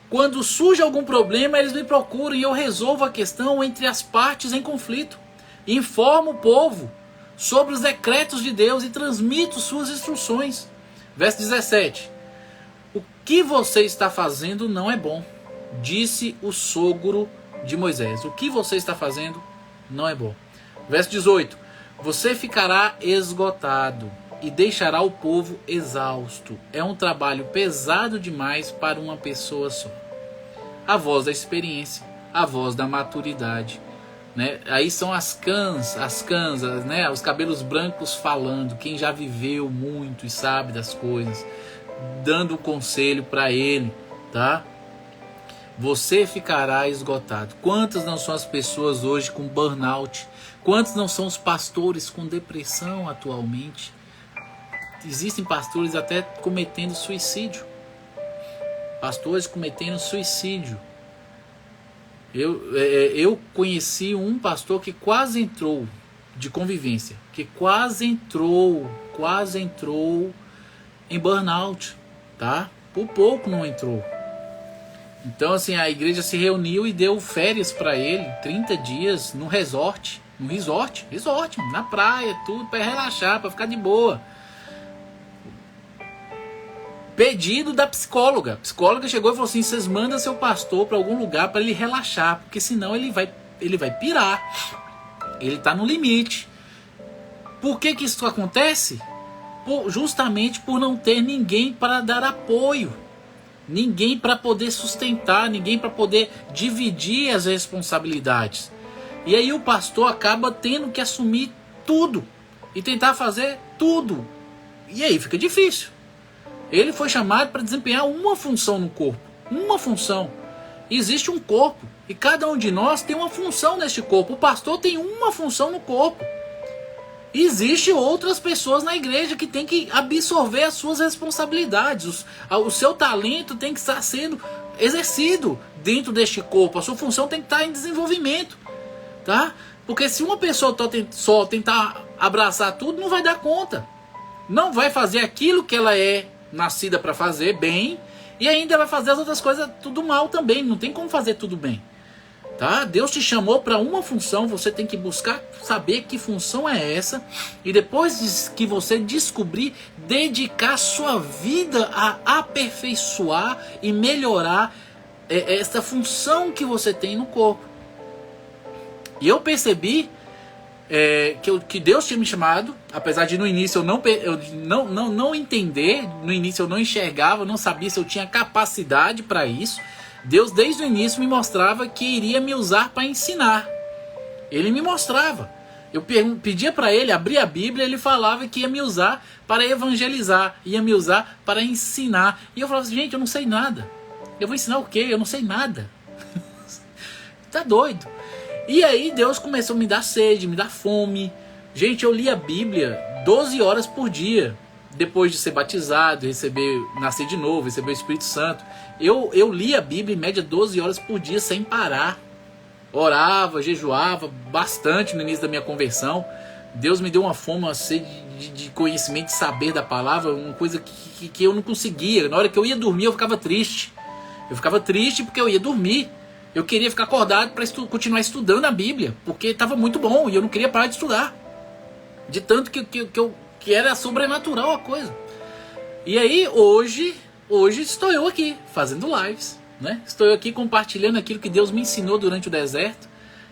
Quando surge algum problema, eles me procuram e eu resolvo a questão entre as partes em conflito. Informo o povo sobre os decretos de Deus e transmito suas instruções. Verso 17. O que você está fazendo não é bom, disse o sogro de Moisés. O que você está fazendo não é bom. Verso 18. Você ficará esgotado e deixará o povo exausto. É um trabalho pesado demais para uma pessoa só. A voz da experiência, a voz da maturidade, né? Aí são as cansas, né? Os cabelos brancos falando, quem já viveu muito e sabe das coisas, dando conselho para ele, tá? Você ficará esgotado. Quantas não são as pessoas hoje com burnout? Quantos não são os pastores com depressão atualmente? Existem pastores até cometendo suicídio. Pastores cometendo suicídio. Eu conheci um pastor que quase entrou de convivência, que quase entrou em burnout, tá? Por pouco não entrou. Então assim, a igreja se reuniu e deu férias para ele, 30 dias no resort, na praia, tudo para relaxar, para ficar de boa. Pedido da psicóloga. A psicóloga chegou e falou assim: vocês mandam seu pastor para algum lugar para ele relaxar, porque senão ele vai pirar. Ele está no limite. Por que isso acontece? Justamente por não ter ninguém para dar apoio, ninguém para poder sustentar, ninguém para poder dividir as responsabilidades. E aí o pastor acaba tendo que assumir tudo e tentar fazer tudo. E aí fica difícil. Ele foi chamado para desempenhar uma função no corpo. Uma função. Existe um corpo. E cada um de nós tem uma função neste corpo. O pastor tem uma função no corpo. Existem outras pessoas na igreja que tem que absorver as suas responsabilidades. O seu talento tem que estar sendo exercido dentro deste corpo. A sua função tem que estar em desenvolvimento. Tá? Porque se uma pessoa só tentar abraçar tudo, não vai dar conta. Não vai fazer aquilo que ela é nascida para fazer bem, e ainda vai fazer as outras coisas tudo mal também. Não tem como fazer tudo bem, tá? Deus te chamou para uma função, você tem que buscar saber que função é essa, e depois que você descobrir, dedicar sua vida a aperfeiçoar e melhorar essa função que você tem no corpo. E eu percebi que Deus tinha me chamado, apesar de no início eu não entender, no início eu não enxergava, não sabia se eu tinha capacidade para isso. Deus desde o início me mostrava que iria me usar para ensinar. Ele me mostrava. Eu pedia para ele, abria a Bíblia, ele falava que ia me usar para evangelizar, ia me usar para ensinar. E eu falava assim: gente, eu não sei nada. Eu vou ensinar o quê? Eu não sei nada. Tá doido? E aí Deus começou a me dar sede, me dar fome. Gente, eu li a Bíblia 12 horas por dia. Depois de ser batizado, nascer de novo, receber o Espírito Santo. Eu li a Bíblia em média 12 horas por dia sem parar. Orava, jejuava bastante no início da minha conversão. Deus me deu uma fome, uma sede de conhecimento, de saber da palavra. Uma coisa que eu não conseguia. Na hora que eu ia dormir eu ficava triste. Eu ficava triste porque eu ia dormir. Eu queria ficar acordado para continuar estudando a Bíblia, porque estava muito bom e eu não queria parar de estudar. De tanto que era sobrenatural a coisa. E aí hoje estou eu aqui, fazendo lives. né? Estou aqui compartilhando aquilo que Deus me ensinou durante o deserto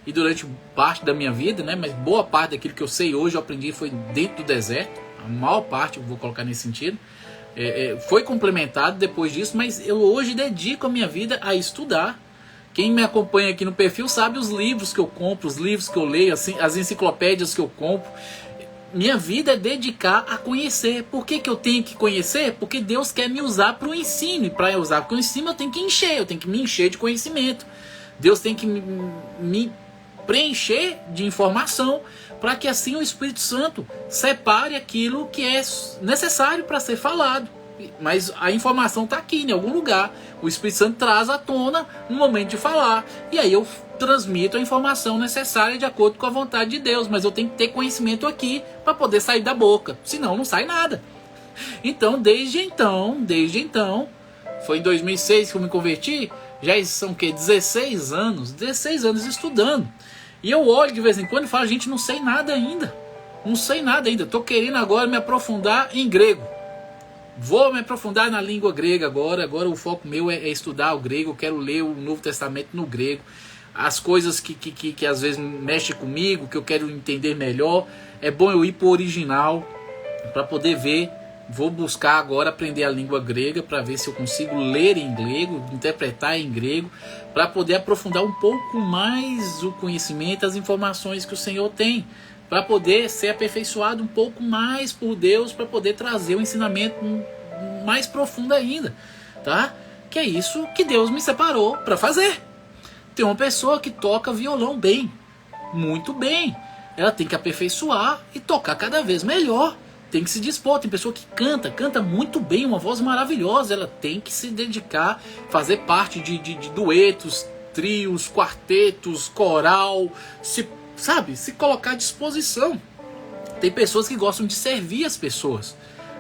e durante parte da minha vida, né? Mas boa parte daquilo que eu sei hoje eu aprendi foi dentro do deserto. A maior parte, eu vou colocar nesse sentido, foi complementado depois disso, mas eu hoje dedico a minha vida a estudar. Quem me acompanha aqui no perfil sabe os livros que eu compro, os livros que eu leio, assim, as enciclopédias que eu compro. Minha vida é dedicar a conhecer. Por que eu tenho que conhecer? Porque Deus quer me usar para o ensino. E para eu usar para o ensino eu tenho que encher, eu tenho que me encher de conhecimento. Deus tem que me preencher de informação para que assim o Espírito Santo separe aquilo que é necessário para ser falado. Mas a informação está aqui em algum lugar. O Espírito Santo traz à tona no momento de falar. E aí eu transmito a informação necessária de acordo com a vontade de Deus. Mas eu tenho que ter conhecimento aqui para poder sair da boca. Senão não sai nada. Então, desde então, foi em 2006 que eu me converti. Já são o quê? 16 anos estudando. E eu olho de vez em quando e falo, gente, não sei nada ainda. Não sei nada ainda. Estou querendo agora me aprofundar em grego. Vou me aprofundar na língua grega agora. Agora o foco meu é estudar o grego. Eu quero ler o Novo Testamento no grego. As coisas que às vezes mexem comigo, que eu quero entender melhor. É bom eu ir para o original para poder ver. Vou buscar agora aprender a língua grega para ver se eu consigo ler em grego, interpretar em grego, para poder aprofundar um pouco mais o conhecimento, as informações que o Senhor tem, para poder ser aperfeiçoado um pouco mais por Deus, para poder trazer um ensinamento mais profundo ainda, tá? Que é isso que Deus me separou para fazer. Tem uma pessoa que toca violão bem, muito bem, ela tem que aperfeiçoar e tocar cada vez melhor. Tem que se dispor. Tem pessoa que canta muito bem, uma voz maravilhosa. Ela tem que se dedicar, fazer parte de duetos, trios, quartetos, coral, se colocar à disposição. Tem pessoas que gostam de servir as pessoas,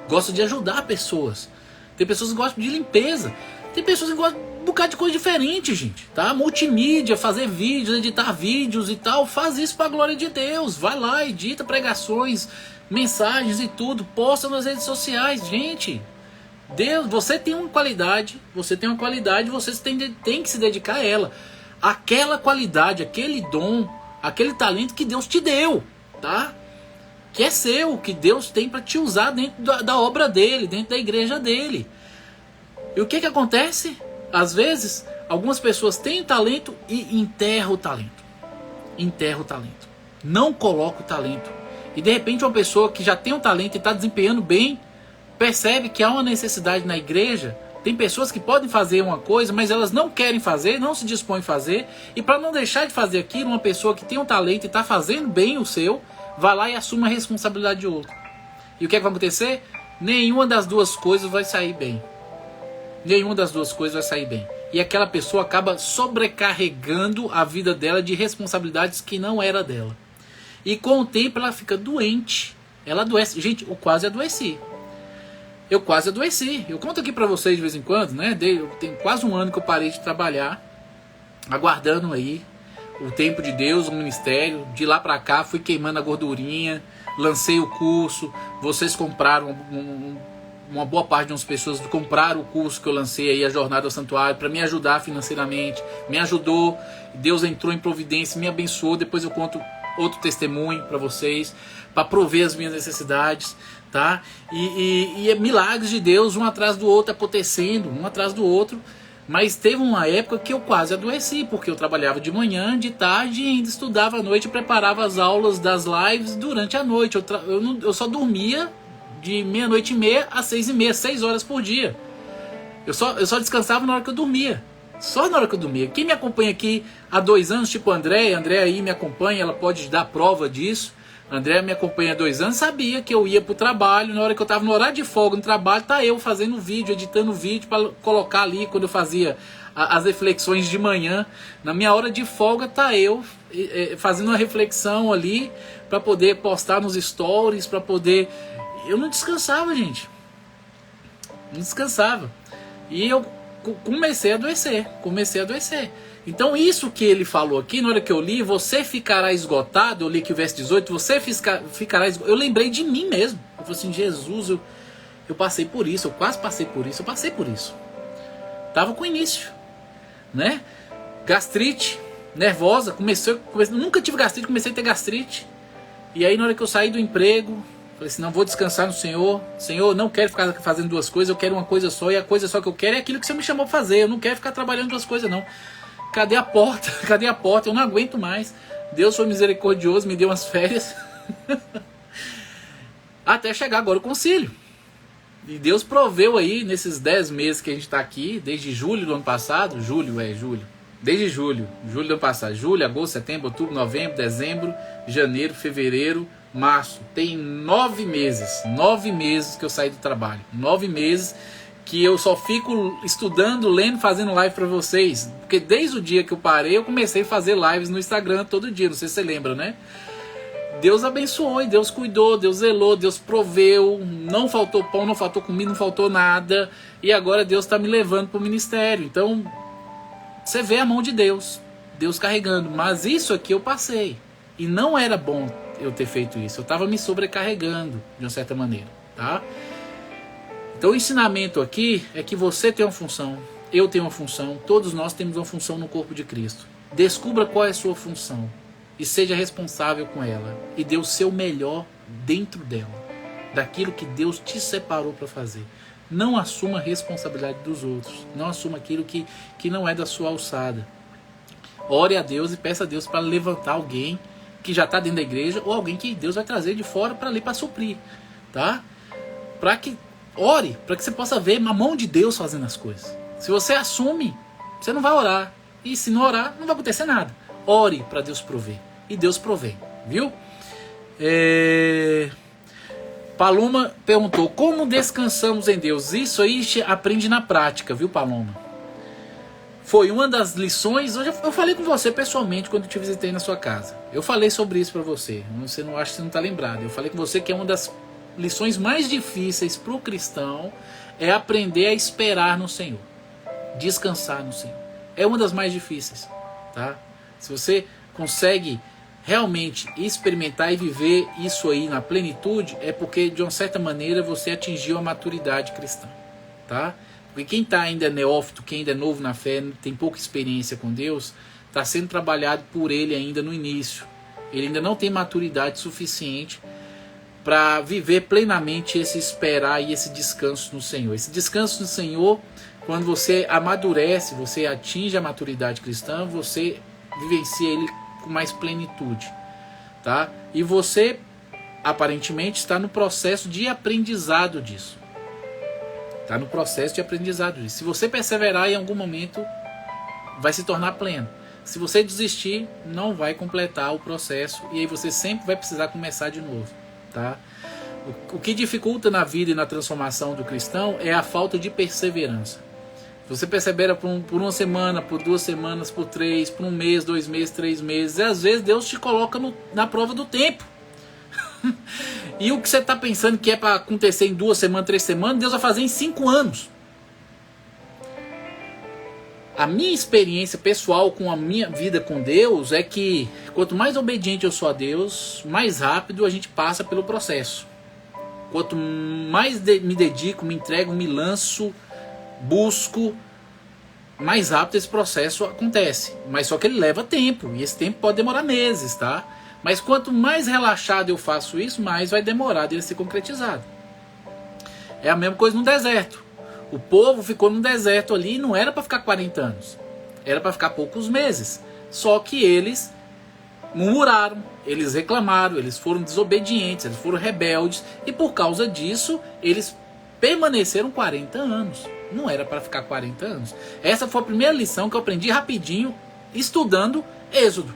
gostam de ajudar pessoas. Tem pessoas que gostam de limpeza. Tem pessoas que gostam de um bocado de coisa diferente, gente, tá? Multimídia, fazer vídeos, editar vídeos e tal. Faz isso para a glória de Deus. Vai lá, edita pregações, mensagens e tudo, posta nas redes sociais, gente. Deus, você tem uma qualidade, você tem que se dedicar a ela. Aquela qualidade, aquele dom, aquele talento que Deus te deu, tá? Que é seu, que Deus tem para te usar dentro da obra dele, dentro da igreja dele. E o que acontece? Às vezes, algumas pessoas têm talento e enterram o talento. Não coloca o talento. E de repente uma pessoa que já tem um talento e está desempenhando bem, percebe que há uma necessidade na igreja. Tem pessoas que podem fazer uma coisa, mas elas não querem fazer, não se dispõem a fazer. E para não deixar de fazer aquilo, uma pessoa que tem um talento e está fazendo bem o seu, vai lá e assume a responsabilidade de outro. E o que vai acontecer? Nenhuma das duas coisas vai sair bem. E aquela pessoa acaba sobrecarregando a vida dela de responsabilidades que não era dela. E com o tempo ela fica doente. Ela adoece. Gente, eu quase adoeci. Eu conto aqui pra vocês de vez em quando, né? Tem quase um ano que eu parei de trabalhar, aguardando aí o tempo de Deus, o ministério. De lá pra cá fui queimando a gordurinha, lancei o curso. Vocês compraram, uma boa parte de umas pessoas compraram o curso que eu lancei aí, a Jornada ao Santuário, para me ajudar financeiramente. Me ajudou, Deus entrou em providência, me abençoou. Depois eu conto outro testemunho para vocês, para prover as minhas necessidades, tá? E é milagres de Deus, um atrás do outro acontecendo, um atrás do outro. Mas teve uma época que eu quase adoeci, porque eu trabalhava de manhã, de tarde, e ainda estudava à noite e preparava as aulas das lives durante a noite. Eu só dormia de 00:30 às 6:30, 6 horas por dia. Eu só descansava na hora que eu dormia. Só na hora que eu dormia. Quem me acompanha aqui há 2 anos, tipo a Andréia aí me acompanha, ela pode dar prova disso. A Andréia me acompanha há 2 anos, sabia que eu ia pro trabalho, na hora que eu tava no horário de folga no trabalho, tá eu fazendo vídeo, editando vídeo para colocar ali quando eu fazia as reflexões de manhã. Na minha hora de folga tá eu fazendo uma reflexão ali para poder postar nos stories, para poder... Eu não descansava, gente. Não descansava. E eu comecei a adoecer. Então isso que ele falou aqui, na hora que eu li, você ficará esgotado, eu li aqui o verso 18, você ficará esgotado. Eu lembrei de mim mesmo. Eu falei assim, Jesus, eu passei por isso, eu quase passei por isso, Tava com início. né? Gastrite, nervosa, nunca tive gastrite, comecei a ter gastrite. E aí na hora que eu saí do emprego, falei assim, não, vou descansar no Senhor. Senhor, não quero ficar fazendo duas coisas, eu quero uma coisa só, e a coisa só que eu quero é aquilo que você me chamou pra fazer. Eu não quero ficar trabalhando duas coisas, não. Cadê a porta? Cadê a porta? Eu não aguento mais. Deus foi misericordioso, me deu umas férias. Até chegar agora o concílio. E Deus proveu aí, nesses 10 meses que a gente tá aqui, desde julho do ano passado, desde julho do ano passado, julho, agosto, setembro, outubro, novembro, dezembro, janeiro, fevereiro, março. Tem 9 meses que eu saí do trabalho. 9 meses que eu só fico estudando, lendo, fazendo live para vocês. Porque desde o dia que eu parei, eu comecei a fazer lives no Instagram todo dia. Não sei se você lembra, né? Deus abençoou, e Deus cuidou, Deus zelou, Deus proveu. Não faltou pão, não faltou comida, não faltou nada. E agora Deus está me levando para o ministério. Então, você vê a mão de Deus. Deus carregando. Mas isso aqui eu passei. E não era bom eu ter feito isso. Eu estava me sobrecarregando, de uma certa maneira, tá? Então o ensinamento aqui é que você tem uma função, eu tenho uma função, todos nós temos uma função no corpo de Cristo. Descubra qual é a sua função e seja responsável com ela. E dê o seu melhor dentro dela, daquilo que Deus te separou para fazer. Não assuma a responsabilidade dos outros, não assuma aquilo que não é da sua alçada. Ore a Deus e peça a Deus para levantar alguém que já está dentro da igreja, ou alguém que Deus vai trazer de fora para ali para suprir, tá? Ore, para que você possa ver a mão de Deus fazendo as coisas. Se você assume, você não vai orar. E se não orar, não vai acontecer nada. Ore para Deus prover. E Deus provém, viu? Paloma perguntou, como descansamos em Deus? Isso aí aprende na prática, viu, Paloma? Foi uma das lições, eu falei com você pessoalmente quando eu te visitei na sua casa. Eu falei sobre isso para você. Você não acha que você não está lembrado. Eu falei com você que é uma das lições mais difíceis para o cristão é aprender a esperar no Senhor, descansar no Senhor. É uma das mais difíceis, tá? Se você consegue realmente experimentar e viver isso aí na plenitude, é porque de uma certa maneira você atingiu a maturidade cristã, tá? Porque quem está ainda neófito, quem ainda é novo na fé, tem pouca experiência com Deus, está sendo trabalhado por ele ainda no início. Ele ainda não tem maturidade suficiente para viver plenamente esse esperar e esse descanso no Senhor. Esse descanso no Senhor, quando você amadurece, você atinge a maturidade cristã, você vivencia ele com mais plenitude, tá? E você, aparentemente, está no processo de aprendizado disso. Está no processo de aprendizado disso. Se você perseverar, em algum momento, vai se tornar pleno. Se você desistir, não vai completar o processo e aí você sempre vai precisar começar de novo. Tá? O que dificulta na vida e na transformação do cristão é a falta de perseverança. Você persevera por uma semana, por 2 semanas, por 3, por 1 mês, 2 meses, 3 meses, e às vezes Deus te coloca na prova do tempo. E o que você está pensando que é para acontecer em 2 semanas, 3 semanas, Deus vai fazer em 5 anos. A minha experiência pessoal com a minha vida com Deus é que quanto mais obediente eu sou a Deus, mais rápido a gente passa pelo processo. Quanto mais me dedico, me entrego, me lanço, busco, mais rápido esse processo acontece. Mas só que ele leva tempo, e esse tempo pode demorar meses, tá? Mas quanto mais relaxado eu faço isso, mais vai demorar dele ser concretizado. É a mesma coisa no deserto. O povo ficou no deserto ali, não era para ficar 40 anos. Era para ficar poucos meses. Só que eles murmuraram, eles reclamaram, eles foram desobedientes, eles foram rebeldes. E por causa disso, eles permaneceram 40 anos. Não era para ficar 40 anos. Essa foi a primeira lição que eu aprendi rapidinho, estudando Êxodo.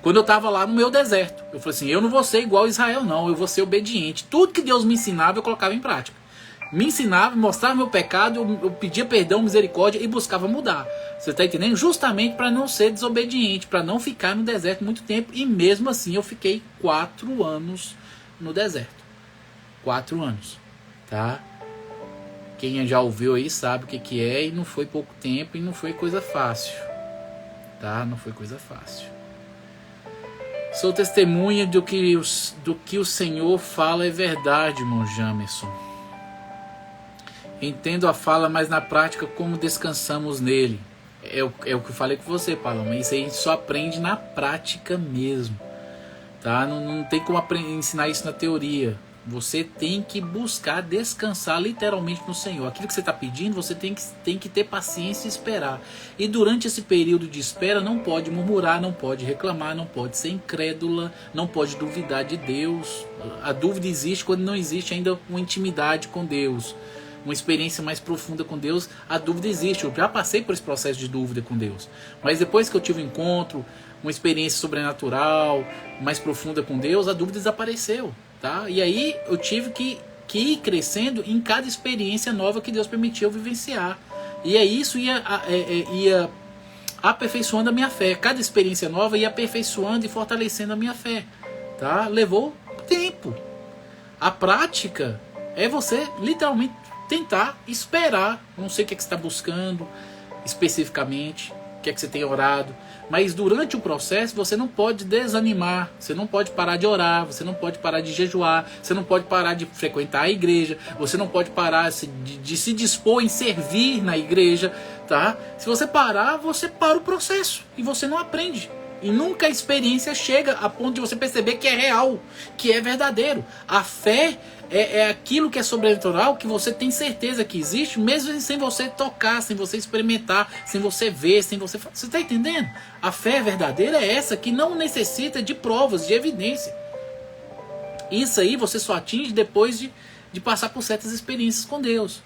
Quando eu estava lá no meu deserto. Eu falei assim, eu não vou ser igual a Israel não, eu vou ser obediente. Tudo que Deus me ensinava, eu colocava em prática. Me ensinava, mostrava meu pecado, eu pedia perdão, misericórdia e buscava mudar. Você está entendendo? Justamente para não ser desobediente, para não ficar no deserto muito tempo. E mesmo assim eu fiquei 4 anos no deserto. 4 anos, tá? Quem já ouviu aí sabe o que é, e não foi pouco tempo e não foi coisa fácil, tá? Não foi coisa fácil. Sou testemunha do que o Senhor fala é verdade, irmão Jamerson. Entendo a fala, mas na prática como descansamos nele. É o que eu falei com você, Paloma. Isso aí a gente só aprende na prática mesmo. Tá? Não tem como ensinar isso na teoria. Você tem que buscar descansar literalmente no Senhor. Aquilo que você está pedindo, você tem que ter paciência e esperar. E durante esse período de espera, não pode murmurar, não pode reclamar, não pode ser incrédula, não pode duvidar de Deus. A dúvida existe quando não existe ainda uma intimidade com Deus, uma experiência mais profunda com Deus. A dúvida existe. Eu já passei por esse processo de dúvida com Deus. Mas depois que eu tive um encontro, uma experiência sobrenatural, mais profunda com Deus, a dúvida desapareceu. Tá? E aí eu tive que ir crescendo em cada experiência nova que Deus permitiu eu vivenciar. E aí isso ia aperfeiçoando a minha fé. Cada experiência nova ia aperfeiçoando e fortalecendo a minha fé. Tá? Levou tempo. A prática é você literalmente tentar esperar. Não sei o que é que você está buscando especificamente, o que é que você tem orado. Mas durante o processo você não pode desanimar, você não pode parar de orar, você não pode parar de jejuar, você não pode parar de frequentar a igreja, você não pode parar de se dispor em servir na igreja, tá? Se você parar, você para o processo e você não aprende. E nunca a experiência chega a ponto de você perceber que é real, que é verdadeiro. A fé é aquilo que é sobrenatural, que você tem certeza que existe, mesmo sem você tocar, sem você experimentar, sem você ver, sem você... Você está entendendo? A fé verdadeira é essa que não necessita de provas, de evidência. Isso aí você só atinge depois de passar por certas experiências com Deus.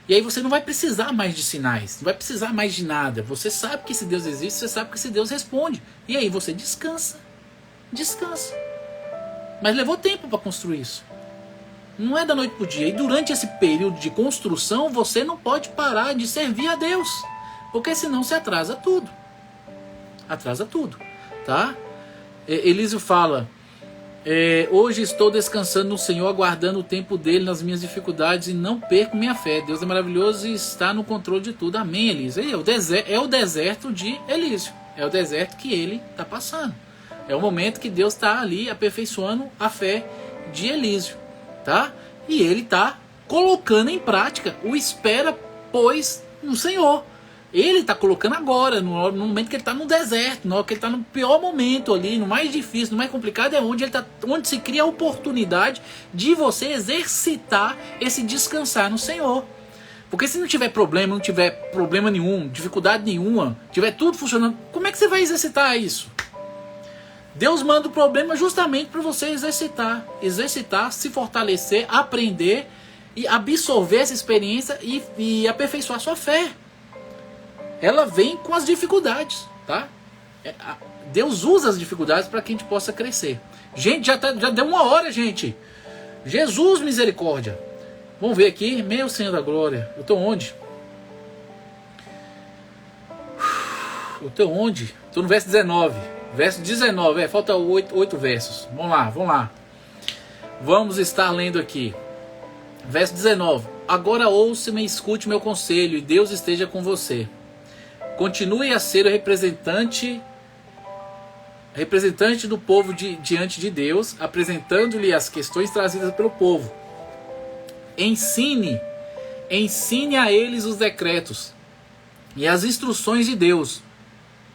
E aí você não vai precisar mais de sinais, não vai precisar mais de nada. Você sabe que esse Deus existe, você sabe que esse Deus responde. E aí você descansa. Descansa. Mas levou tempo para construir isso. Não é da noite para o dia. E durante esse período de construção, você não pode parar de servir a Deus. Porque senão você atrasa tudo. Atrasa tudo. Tá? Elísio fala... hoje estou descansando no Senhor, aguardando o tempo dele nas minhas dificuldades e não perco minha fé. Deus é maravilhoso e está no controle de tudo. Amém, Elísio. É o deserto de Elísio. É o deserto que ele está passando. É o momento que Deus está ali aperfeiçoando a fé de Elísio. Tá? E ele está colocando em prática o espera, pois, no Senhor. Ele está colocando agora, no momento que ele está no deserto, na hora que ele está no pior momento ali, no mais difícil, no mais complicado, é onde se cria a oportunidade de você exercitar esse descansar no Senhor. Porque se não tiver problema nenhum, dificuldade nenhuma, tiver tudo funcionando, como é que você vai exercitar isso? Deus manda o problema justamente para você exercitar, se fortalecer, aprender e absorver essa experiência e aperfeiçoar a sua fé. Ela vem com as dificuldades, tá? Deus usa as dificuldades para que a gente possa crescer. Gente, já deu 1 hora, gente. Jesus, misericórdia. Vamos ver aqui, meu Senhor da glória. Eu estou onde? Estou no verso 19. Verso 19, falta 8 versos. Vamos lá. Vamos estar lendo aqui. Verso 19. Agora ouça-me e escute meu conselho, e Deus esteja com você. Continue a ser o representante do povo diante de Deus, apresentando-lhe as questões trazidas pelo povo. Ensine a eles os decretos e as instruções de Deus.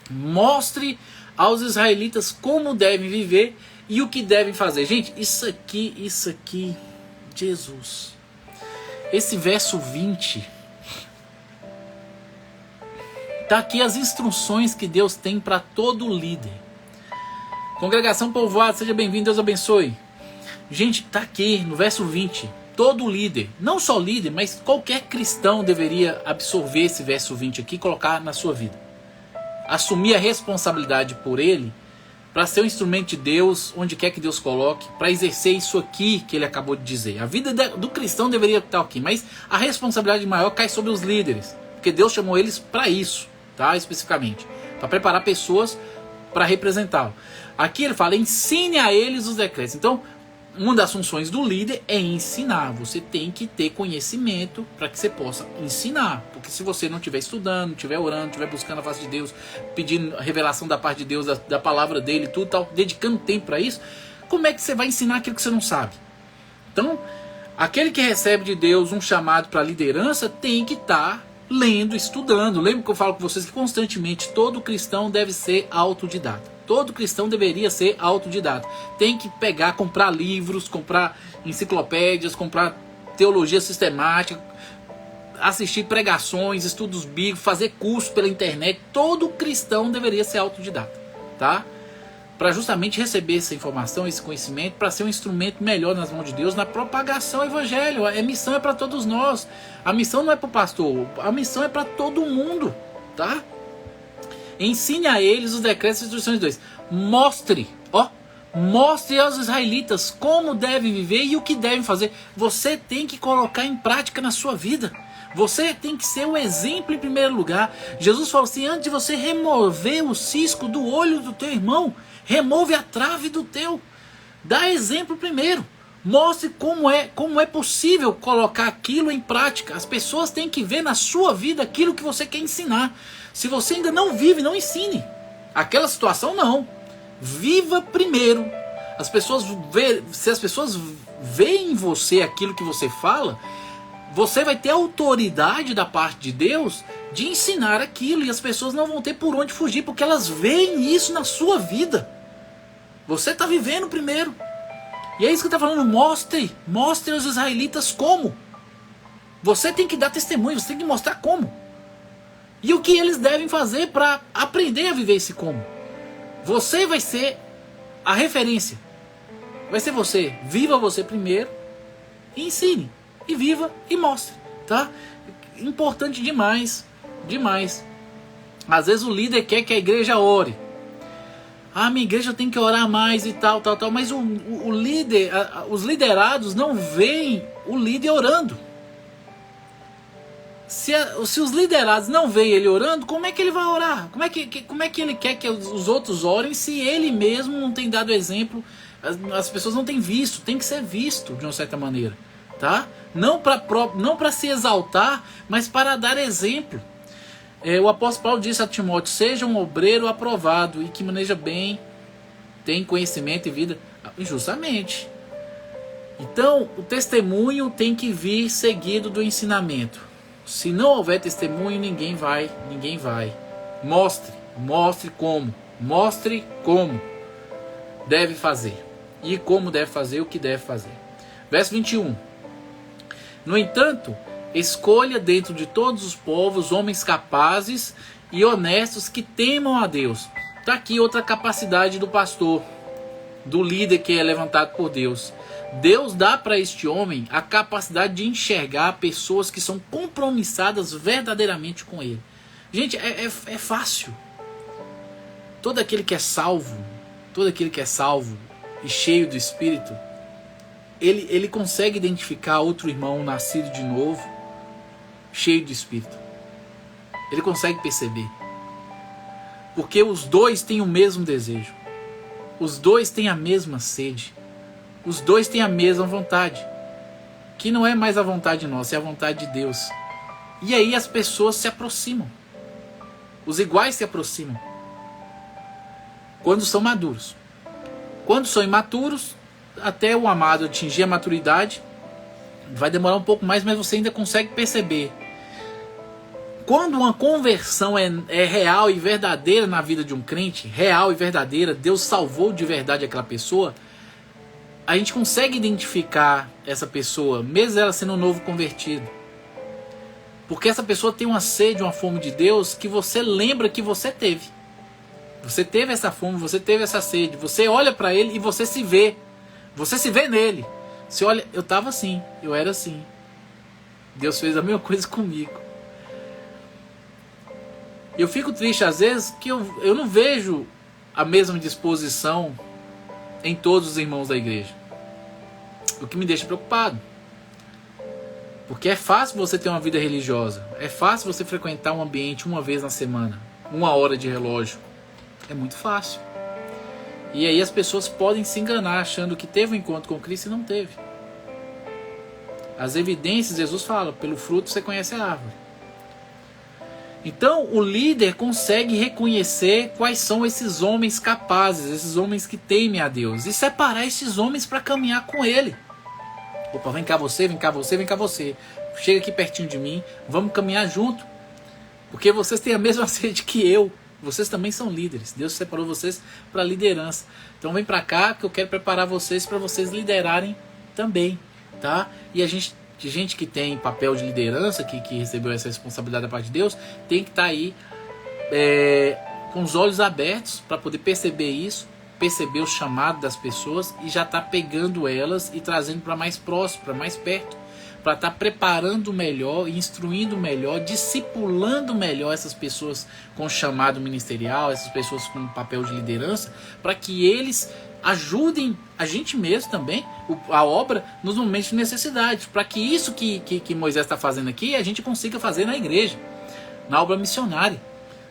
Mostre aos israelitas como devem viver e o que devem fazer. Gente, isso aqui, Jesus. Esse verso 20... Está aqui as instruções que Deus tem para todo líder. Congregação Povoada, seja bem-vindo, Deus abençoe. Gente, está aqui no verso 20. Todo líder, não só líder, mas qualquer cristão deveria absorver esse verso 20 aqui e colocar na sua vida. Assumir a responsabilidade por ele, para ser um instrumento de Deus, onde quer que Deus coloque, para exercer isso aqui que ele acabou de dizer. A vida do cristão deveria estar aqui, mas a responsabilidade maior cai sobre os líderes, porque Deus chamou eles para isso. Tá? Especificamente, para preparar pessoas para representá-lo. Aqui ele fala, ensine a eles os decretos. Então, uma das funções do líder é ensinar. Você tem que ter conhecimento para que você possa ensinar. Porque se você não estiver estudando, não estiver orando, não estiver buscando a face de Deus, pedindo a revelação da parte de Deus, da palavra dele, tudo tal, dedicando tempo para isso, como é que você vai ensinar aquilo que você não sabe? Então, aquele que recebe de Deus um chamado para liderança tem que estar lendo, estudando. Lembra que eu falo com vocês que constantemente todo cristão deve ser autodidata. Todo cristão deveria ser autodidata. Tem que pegar, comprar livros, comprar enciclopédias, comprar teologia sistemática, assistir pregações, estudos bíblicos, fazer curso pela internet. Todo cristão deveria ser autodidata, tá? Para justamente receber essa informação, esse conhecimento, para ser um instrumento melhor nas mãos de Deus na propagação do evangelho. A missão é para todos nós. A missão não é para o pastor, a missão é para todo mundo, tá? Ensine a eles os decretos e instruções de Deus. Mostre aos israelitas como devem viver e o que devem fazer. Você tem que colocar em prática na sua vida. Você tem que ser o exemplo em primeiro lugar. Jesus falou assim: antes de você remover o cisco do olho do teu irmão, remove a trave do teu. Dá exemplo primeiro. Mostre como é possível colocar aquilo em prática. As pessoas têm que ver na sua vida aquilo que você quer ensinar. Se você ainda não vive, não ensine. Aquela situação não. Viva primeiro. Se as pessoas veem em você aquilo que você fala, você vai ter autoridade da parte de Deus de ensinar aquilo. E as pessoas não vão ter por onde fugir, porque elas veem isso na sua vida. Você está vivendo primeiro. E é isso que está falando. Mostre aos israelitas como. Você tem que dar testemunho, você tem que mostrar como. E o que eles devem fazer para aprender a viver esse como. Você vai ser a referência. Vai ser você. Viva você primeiro e ensine. E viva e mostre, tá? Importante demais, demais. Às vezes o líder quer que a igreja ore. Ah, minha igreja tem que orar mais e tal. Mas o líder, os liderados não veem o líder orando. Se os liderados não veem ele orando, como é que ele vai orar? Como é que ele quer que os outros orem se ele mesmo não tem dado exemplo? As pessoas não têm visto, tem que ser visto de uma certa maneira, tá? Não para se exaltar, mas para dar exemplo. O apóstolo Paulo disse a Timóteo: seja um obreiro aprovado e que maneja bem, tem conhecimento e vida. Justamente. Então, o testemunho tem que vir seguido do ensinamento. Se não houver testemunho, ninguém vai. Mostre como deve fazer. E como deve fazer, o que deve fazer. Verso 21. No entanto, escolha dentro de todos os povos homens capazes e honestos que temam a Deus. Está aqui outra capacidade do pastor, do líder que é levantado por Deus. Deus dá para este homem a capacidade de enxergar pessoas que são compromissadas verdadeiramente com ele. Gente, é fácil. Todo aquele que é salvo e cheio do Espírito, ele consegue identificar outro irmão nascido de novo, cheio de Espírito. Ele consegue perceber. Porque os dois têm o mesmo desejo. Os dois têm a mesma sede. Os dois têm a mesma vontade. Que não é mais a vontade nossa, é a vontade de Deus. E aí as pessoas se aproximam. Os iguais se aproximam. Quando são maduros. Quando são imaturos, até o amado atingir a maturidade, vai demorar um pouco mais, mas você ainda consegue perceber. Quando uma conversão é real e verdadeira na vida de um crente, real e verdadeira, Deus salvou de verdade aquela pessoa, a gente consegue identificar essa pessoa, mesmo ela sendo um novo convertido. Porque essa pessoa tem uma sede, uma fome de Deus que você lembra que você teve. Você teve essa fome, você teve essa sede. Você olha para ele e você se vê. Você se vê nele. Você olha, eu estava assim, eu era assim. Deus fez a mesma coisa comigo. Eu fico triste às vezes que eu não vejo a mesma disposição em todos os irmãos da igreja. O que me deixa preocupado. Porque é fácil você ter uma vida religiosa. É fácil você frequentar um ambiente uma vez na semana. 1 hora de relógio. É muito fácil. E aí as pessoas podem se enganar achando que teve um encontro com Cristo e não teve. As evidências, Jesus fala, pelo fruto você conhece a árvore. Então o líder consegue reconhecer quais são esses homens capazes, esses homens que temem a Deus, e separar esses homens para caminhar com ele. Opa, vem cá você, vem cá você, vem cá você. Chega aqui pertinho de mim, vamos caminhar junto. Porque vocês têm a mesma sede que eu. Vocês também são líderes. Deus separou vocês para liderança. Então vem para cá que eu quero preparar vocês para vocês liderarem também, tá? E a gente que tem papel de liderança, que recebeu essa responsabilidade da parte de Deus, tem que estar aí com os olhos abertos para poder perceber isso, perceber o chamado das pessoas e já estar pegando elas e trazendo para mais próximo, para mais perto, para estar preparando melhor, instruindo melhor, discipulando melhor essas pessoas com chamado ministerial, essas pessoas com papel de liderança, para que eles ajudem a gente mesmo também, a obra, nos momentos de necessidade, para que isso que Moisés está fazendo aqui, a gente consiga fazer na igreja, na obra missionária,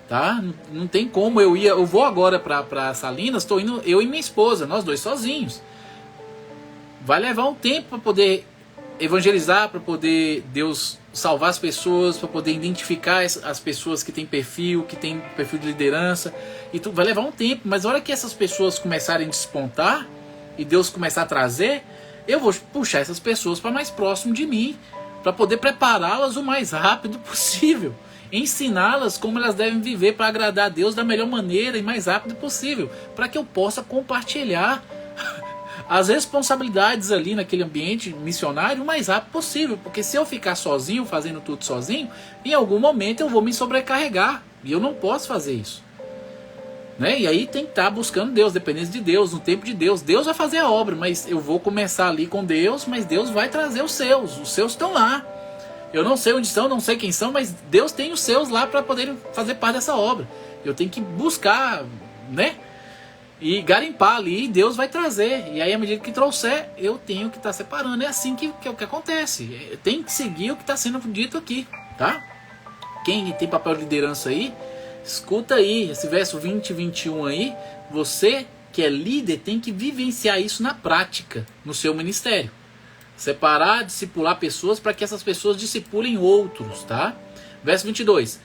tá? Não tem como, eu vou agora para Salinas, estou indo eu e minha esposa, nós dois sozinhos, vai levar um tempo para poder evangelizar, para poder Deus salvar as pessoas, para poder identificar as pessoas que têm perfil de liderança, e tudo vai levar um tempo, mas na hora que essas pessoas começarem a despontar e Deus começar a trazer, eu vou puxar essas pessoas para mais próximo de mim, para poder prepará-las o mais rápido possível, ensiná-las como elas devem viver para agradar a Deus da melhor maneira e mais rápido possível, para que eu possa compartilhar as responsabilidades ali naquele ambiente missionário o mais rápido possível, porque se eu ficar sozinho, fazendo tudo sozinho, em algum momento eu vou me sobrecarregar, e eu não posso fazer isso, né? E aí tem que estar buscando Deus, dependendo de Deus, no tempo de Deus. Deus vai fazer a obra, mas eu vou começar ali com Deus, mas Deus vai trazer os seus estão lá. Eu não sei onde estão, não sei quem são, mas Deus tem os seus lá para poderem fazer parte dessa obra. Eu tenho que buscar, né? E garimpar ali, Deus vai trazer. E aí, à medida que trouxer, eu tenho que estar separando. É assim que acontece. Tem que seguir o que está sendo dito aqui, tá? Quem tem papel de liderança aí, escuta aí, esse verso 20 e 21 aí. Você que é líder tem que vivenciar isso na prática, no seu ministério. Separar, discipular pessoas para que essas pessoas discipulem outros, tá? Verso 22.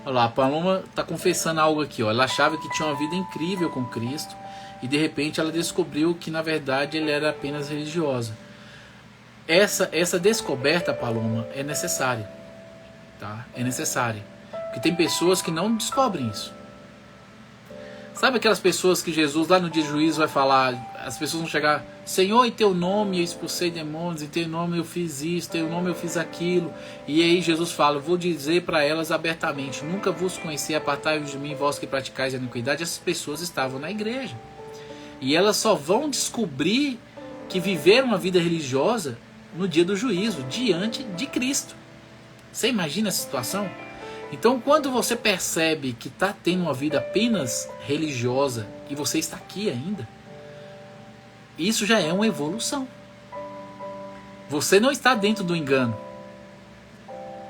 Olha lá, a Paloma está confessando algo aqui, ó. Ela achava que tinha uma vida incrível com Cristo e de repente ela descobriu que na verdade ele era apenas religiosa. Essa descoberta, Paloma, é necessária, tá? É necessária, porque tem pessoas que não descobrem isso. Sabe aquelas pessoas que Jesus lá no dia do juízo vai falar, as pessoas vão chegar, Senhor, em teu nome eu expulsei demônios, em teu nome eu fiz isso, em teu nome eu fiz aquilo. E aí Jesus fala, vou dizer para elas abertamente, nunca vos conheci, apartai-vos de mim, vós que praticais a iniquidade. Essas pessoas estavam na igreja. E elas só vão descobrir que viveram uma vida religiosa no dia do juízo, diante de Cristo. Você imagina a situação? Então, quando você percebe que está tendo uma vida apenas religiosa e você está aqui ainda, isso já é uma evolução. Você não está dentro do engano.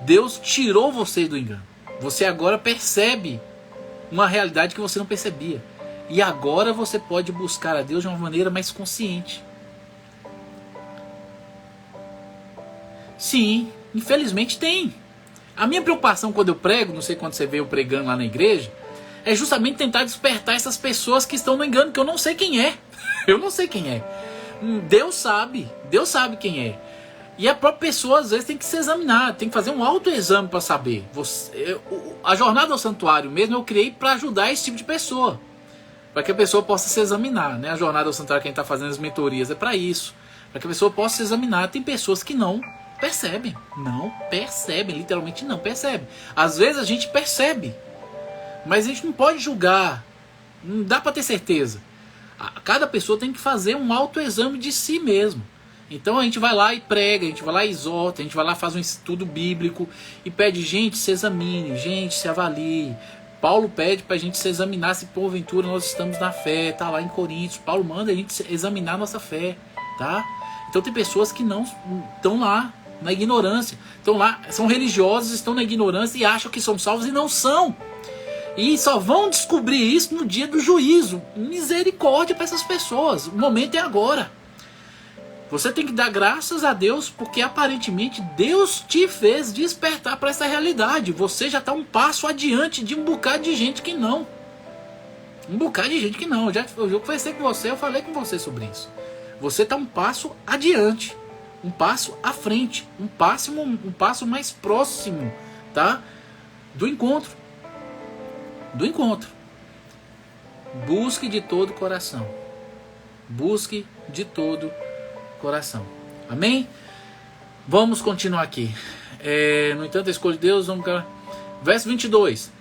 Deus tirou você do engano. Você agora percebe uma realidade que você não percebia. E agora você pode buscar a Deus de uma maneira mais consciente. Sim, infelizmente tem. A minha preocupação quando eu prego, não sei quando você veio pregando lá na igreja, é justamente tentar despertar essas pessoas que estão no engano, que eu não sei quem é. Eu não sei quem é. Deus sabe quem é. E a própria pessoa às vezes tem que se examinar, tem que fazer um autoexame para saber. A jornada ao santuário mesmo eu criei para ajudar esse tipo de pessoa, para que a pessoa possa se examinar, né? A jornada ao santuário que a gente está fazendo as mentorias é para isso, para que a pessoa possa se examinar. Tem pessoas que não percebem, literalmente não percebem. Às vezes a gente percebe, mas a gente não pode julgar, não dá para ter certeza. Cada pessoa tem que fazer um autoexame de si mesmo. Então a gente vai lá e prega, a gente vai lá e exorta, a gente vai lá e faz um estudo bíblico e pede, gente, se examine, gente, se avalie. Paulo pede para a gente se examinar se porventura nós estamos na fé, tá lá em Coríntios. Paulo manda a gente examinar a nossa fé, tá? Então tem pessoas que não estão lá na ignorância, estão lá, são religiosos, estão na ignorância e acham que são salvos e não são. E só vão descobrir isso no dia do juízo. Misericórdia para essas pessoas. O momento é agora. Você tem que dar graças a Deus, porque aparentemente Deus te fez despertar para essa realidade. Você já está um passo adiante de um bocado de gente que não. Um bocado de gente que não. Eu conversei com você, eu falei com você sobre isso. Você está um passo adiante, um passo à frente, um passo mais próximo, tá? Do encontro. Do encontro. Busque de todo o coração. Busque de todo o coração. Amém? Vamos continuar aqui. No entanto, a escolha de Deus, vamos... Verso 22.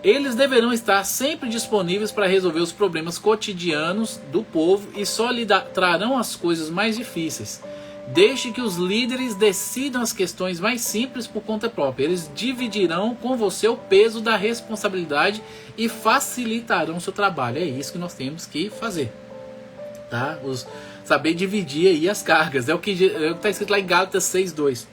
Eles deverão estar sempre disponíveis para resolver os problemas cotidianos do povo e só lhe trarão as coisas mais difíceis. Deixe que os líderes decidam as questões mais simples por conta própria. Eles dividirão com você o peso da responsabilidade e facilitarão o seu trabalho. É isso que nós temos que fazer. Tá? Saber dividir aí as cargas. É o que está escrito lá em Gálatas 6:2.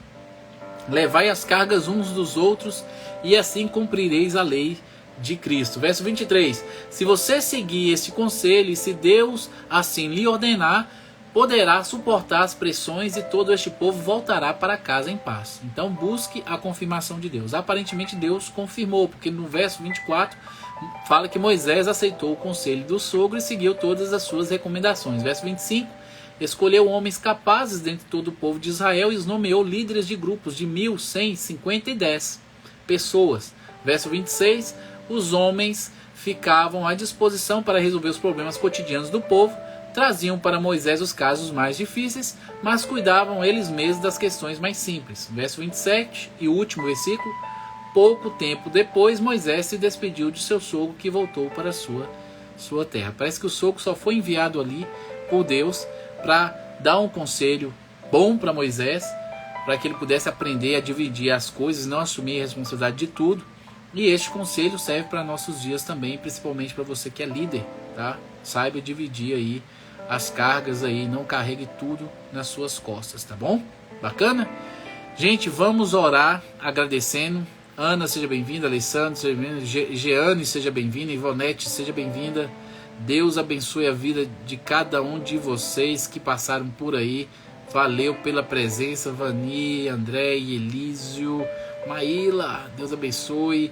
Levai as cargas uns dos outros e assim cumprireis a lei de Cristo. Verso 23. Se você seguir esse conselho e se Deus assim lhe ordenar, poderá suportar as pressões e todo este povo voltará para casa em paz. Então busque a confirmação de Deus. Aparentemente Deus confirmou, porque no verso 24 fala que Moisés aceitou o conselho do sogro e seguiu todas as suas recomendações. Verso 25. Escolheu homens capazes dentre todo o povo de Israel e os nomeou líderes de grupos de 1.000, 100, 50 e 10 pessoas. Verso 26. Os homens ficavam à disposição para resolver os problemas cotidianos do povo, traziam para Moisés os casos mais difíceis, mas cuidavam eles mesmos das questões mais simples. Verso 27 e o último versículo. Pouco tempo depois, Moisés se despediu de seu sogro, que voltou para a sua terra. Parece que o sogro só foi enviado ali por Deus para dar um conselho bom para Moisés, para que ele pudesse aprender a dividir as coisas, não assumir a responsabilidade de tudo. E este conselho serve para nossos dias também, principalmente para você que é líder, tá? Saiba dividir aí as cargas aí, não carregue tudo nas suas costas, tá bom? Bacana? Gente, vamos orar agradecendo. Ana, seja bem-vinda. Alessandro, seja bem-vinda. Jeane, seja bem-vinda. Ivonete, seja bem-vinda. Deus abençoe a vida de cada um de vocês que passaram por aí. Valeu pela presença, Vani, André, Elísio, Maíla, Deus abençoe.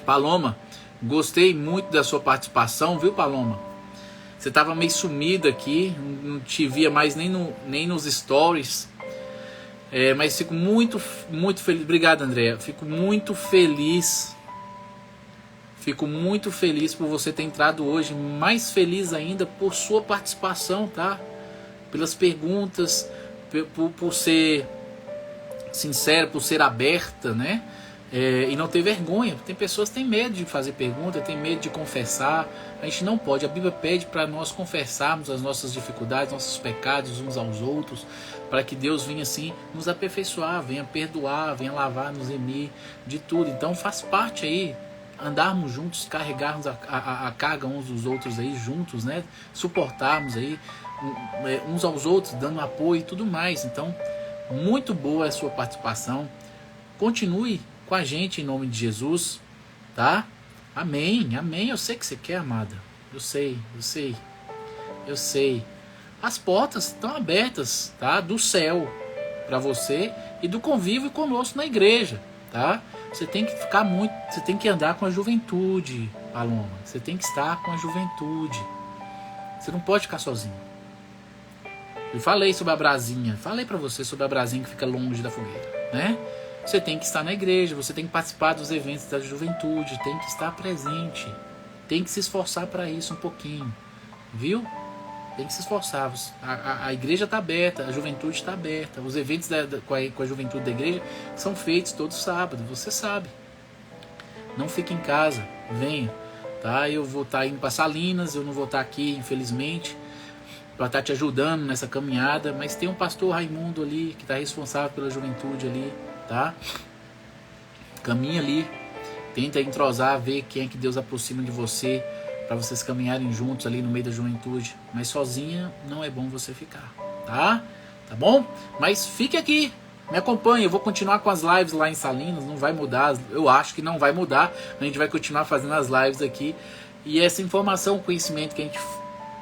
Paloma, gostei muito da sua participação, viu, Paloma? Você estava meio sumida aqui, não te via mais nem nos stories. Mas fico muito feliz. Obrigado, André. Fico muito feliz por você ter entrado hoje. Mais feliz ainda por sua participação, tá? Pelas perguntas, por ser sincera, por ser aberta, né? E não ter vergonha. Tem pessoas que têm medo de fazer pergunta, têm medo de confessar. A gente não pode. A Bíblia pede para nós confessarmos as nossas dificuldades, nossos pecados uns aos outros, para que Deus venha assim nos aperfeiçoar, venha perdoar, venha lavar, nos remir de tudo. Então faz parte aí andarmos juntos, carregarmos a carga uns dos outros aí juntos, né? Suportarmos aí uns aos outros, dando apoio e tudo mais. Então, muito boa a sua participação. Continue com a gente em nome de Jesus, tá? Amém, amém. Eu sei que você quer, amada. Eu sei. As portas estão abertas, tá? Do céu para você e do convívio conosco na igreja, tá? Você tem que você tem que andar com a juventude, Paloma. Você tem que estar com a juventude. Você não pode ficar sozinho. Eu falei sobre a brasinha, falei para você sobre a brasinha que fica longe da fogueira, né? Você tem que estar na igreja, você tem que participar dos eventos da juventude, tem que estar presente, tem que se esforçar para isso um pouquinho, viu? Tem que se esforçar. A igreja está aberta, a juventude está aberta, os eventos com a juventude da igreja são feitos todo sábado, você sabe. Não fique em casa, venha, tá? Eu vou estar indo para Salinas, eu não vou estar aqui, infelizmente, para estar te ajudando nessa caminhada, mas tem um pastor Raimundo ali que está responsável pela juventude ali, tá? Caminha ali, tenta entrosar, ver quem é que Deus aproxima de você, para vocês caminharem juntos ali no meio da juventude. Mas sozinha não é bom você ficar, tá? Tá bom? Mas fique aqui, me acompanhe. Eu vou continuar com as lives lá em Salinas, não vai mudar, eu acho que não vai mudar. A gente vai continuar fazendo as lives aqui. E essa informação, conhecimento que a gente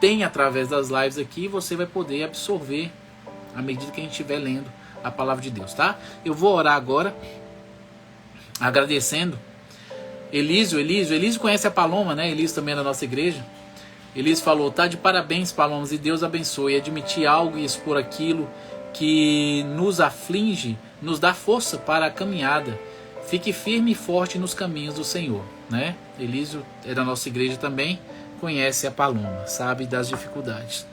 tem através das lives aqui, você vai poder absorver à medida que a gente estiver lendo a palavra de Deus, tá? Eu vou orar agora, agradecendo. Elísio conhece a Paloma, né? Elísio também é da nossa igreja. Elise falou, tá de parabéns, Palomas, e Deus abençoe. Admitir algo e expor aquilo que nos aflige, nos dá força para a caminhada. Fique firme e forte nos caminhos do Senhor, né? Elísio é da nossa igreja também, conhece a Paloma, sabe das dificuldades.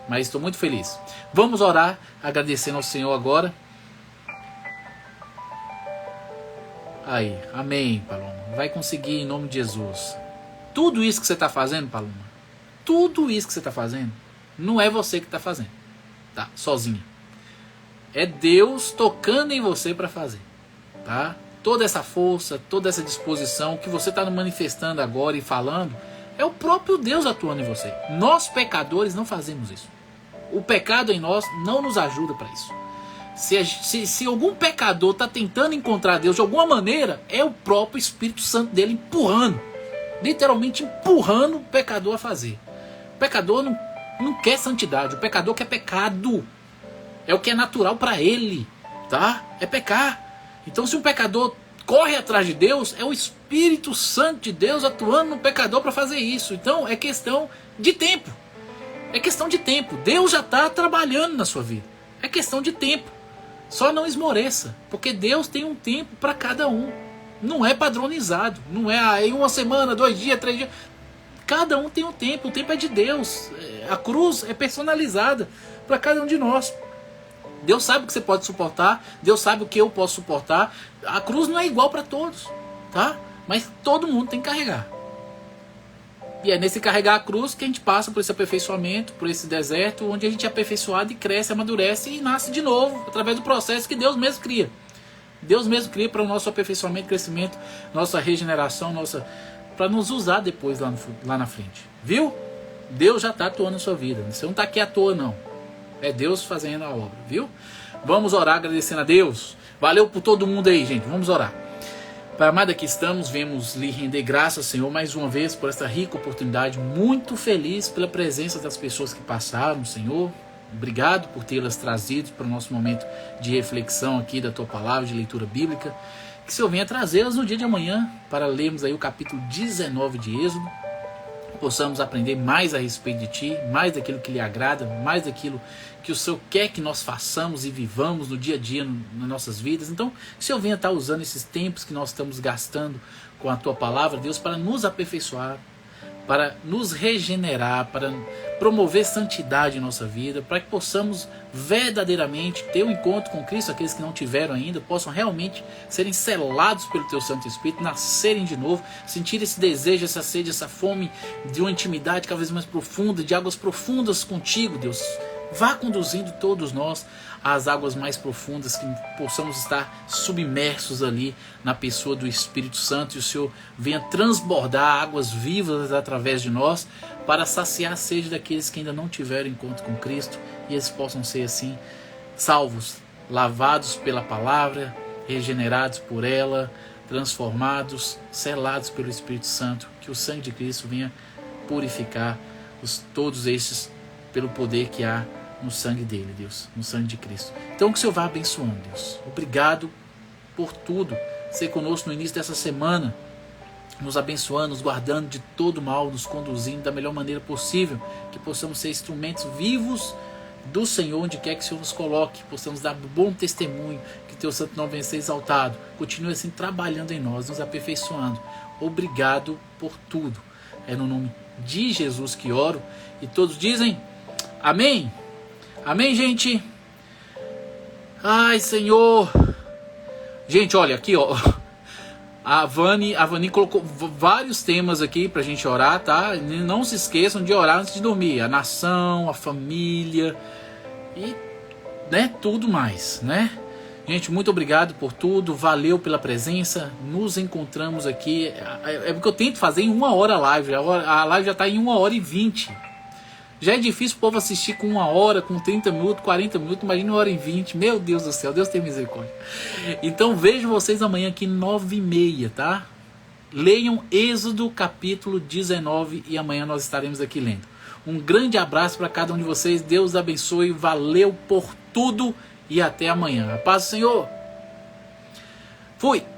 Mas estou muito feliz. Vamos orar, agradecendo ao Senhor agora. Aí, amém, Paloma. Vai conseguir em nome de Jesus. Tudo isso que você está fazendo, Paloma, tudo isso que você está fazendo, não é você que está fazendo, tá? Sozinho. É Deus tocando em você para fazer, tá? Toda essa força, toda essa disposição que você está manifestando agora e falando, é o próprio Deus atuando em você. Nós pecadores não fazemos isso. O pecado em nós não nos ajuda para isso. Se algum pecador está tentando encontrar Deus de alguma maneira, é o próprio Espírito Santo dele empurrando, literalmente empurrando o pecador a fazer. O pecador não quer santidade, o pecador quer pecado. É o que é natural para ele, tá? É pecar. Então, se um pecador corre atrás de Deus, é o Espírito Santo de Deus atuando no pecador para fazer isso. Então, é questão de tempo. É questão de tempo. Deus já está trabalhando na sua vida. É questão de tempo. Só não esmoreça, porque Deus tem um tempo para cada um. Não é padronizado. Não é em uma semana, 2 dias, 3 dias. Cada um tem um tempo. O tempo é de Deus. A cruz é personalizada para cada um de nós. Deus sabe o que você pode suportar, Deus sabe o que eu posso suportar. A cruz não é igual para todos, tá? Mas todo mundo tem que carregar. E é nesse carregar a cruz que a gente passa por esse aperfeiçoamento, por esse deserto, onde a gente é aperfeiçoado e cresce, amadurece e nasce de novo, através do processo que Deus mesmo cria. Deus mesmo cria para o nosso aperfeiçoamento, crescimento, nossa regeneração, para nos usar depois lá na frente. Viu? Deus já está atuando na sua vida. Você não está aqui à toa, não. É Deus fazendo a obra, viu? Vamos orar agradecendo a Deus. Valeu por todo mundo aí, gente. Vamos orar. Pai amado, aqui estamos, vemos lhe render graças, Senhor, mais uma vez por esta rica oportunidade. Muito feliz pela presença das pessoas que passaram, Senhor. Obrigado por tê-las trazido para o nosso momento de reflexão aqui da Tua Palavra, de leitura bíblica. Que o Senhor venha trazê-las no dia de amanhã para lermos aí o capítulo 19 de Êxodo. Possamos aprender mais a respeito de Ti, mais daquilo que lhe agrada, mais daquilo que o Senhor quer que nós façamos e vivamos no dia a dia, nas nossas vidas. Então, que o Senhor venha estar usando esses tempos que nós estamos gastando com a Tua Palavra, Deus, para nos aperfeiçoar, para nos regenerar, para promover santidade em nossa vida, para que possamos verdadeiramente ter um encontro com Cristo. Aqueles que não tiveram ainda possam realmente serem selados pelo Teu Santo Espírito, nascerem de novo, sentir esse desejo, essa sede, essa fome de uma intimidade cada vez mais profunda, de águas profundas contigo, Deus. Vá conduzindo todos nós às águas mais profundas, que possamos estar submersos ali na pessoa do Espírito Santo, e o Senhor venha transbordar águas vivas através de nós, para saciar a sede daqueles que ainda não tiveram encontro com Cristo, e eles possam ser assim salvos, lavados pela palavra, regenerados por ela, transformados, selados pelo Espírito Santo. Que o sangue de Cristo venha purificar todos estes pelo poder que há no sangue dele, Deus, no sangue de Cristo. Então que o Senhor vá abençoando, Deus. Obrigado por tudo. Ser conosco no início dessa semana, nos abençoando, nos guardando de todo mal, nos conduzindo da melhor maneira possível, que possamos ser instrumentos vivos do Senhor, onde quer que o Senhor nos coloque, possamos dar bom testemunho, que Teu santo nome venha ser exaltado. Continue assim trabalhando em nós, nos aperfeiçoando. Obrigado por tudo. É no nome de Jesus que oro, e todos dizem amém. Amém, gente. Ai, Senhor. Gente, olha aqui, ó. A Vani colocou vários temas aqui pra gente orar, tá? Não se esqueçam de orar antes de dormir. A nação, a família e, né, tudo mais, né? Gente, muito obrigado por tudo. Valeu pela presença. Nos encontramos aqui. É porque eu tento fazer em 1 hora a live. A live já tá em 1h20. Já é difícil o povo assistir com 1 hora, com 30 minutos, 40 minutos, imagina 1h20. Meu Deus do céu, Deus tem misericórdia. Então vejo vocês amanhã aqui 9h30, tá? Leiam Êxodo capítulo 19 e amanhã nós estaremos aqui lendo. Um grande abraço para cada um de vocês. Deus abençoe, valeu por tudo e até amanhã. A paz do Senhor. Fui!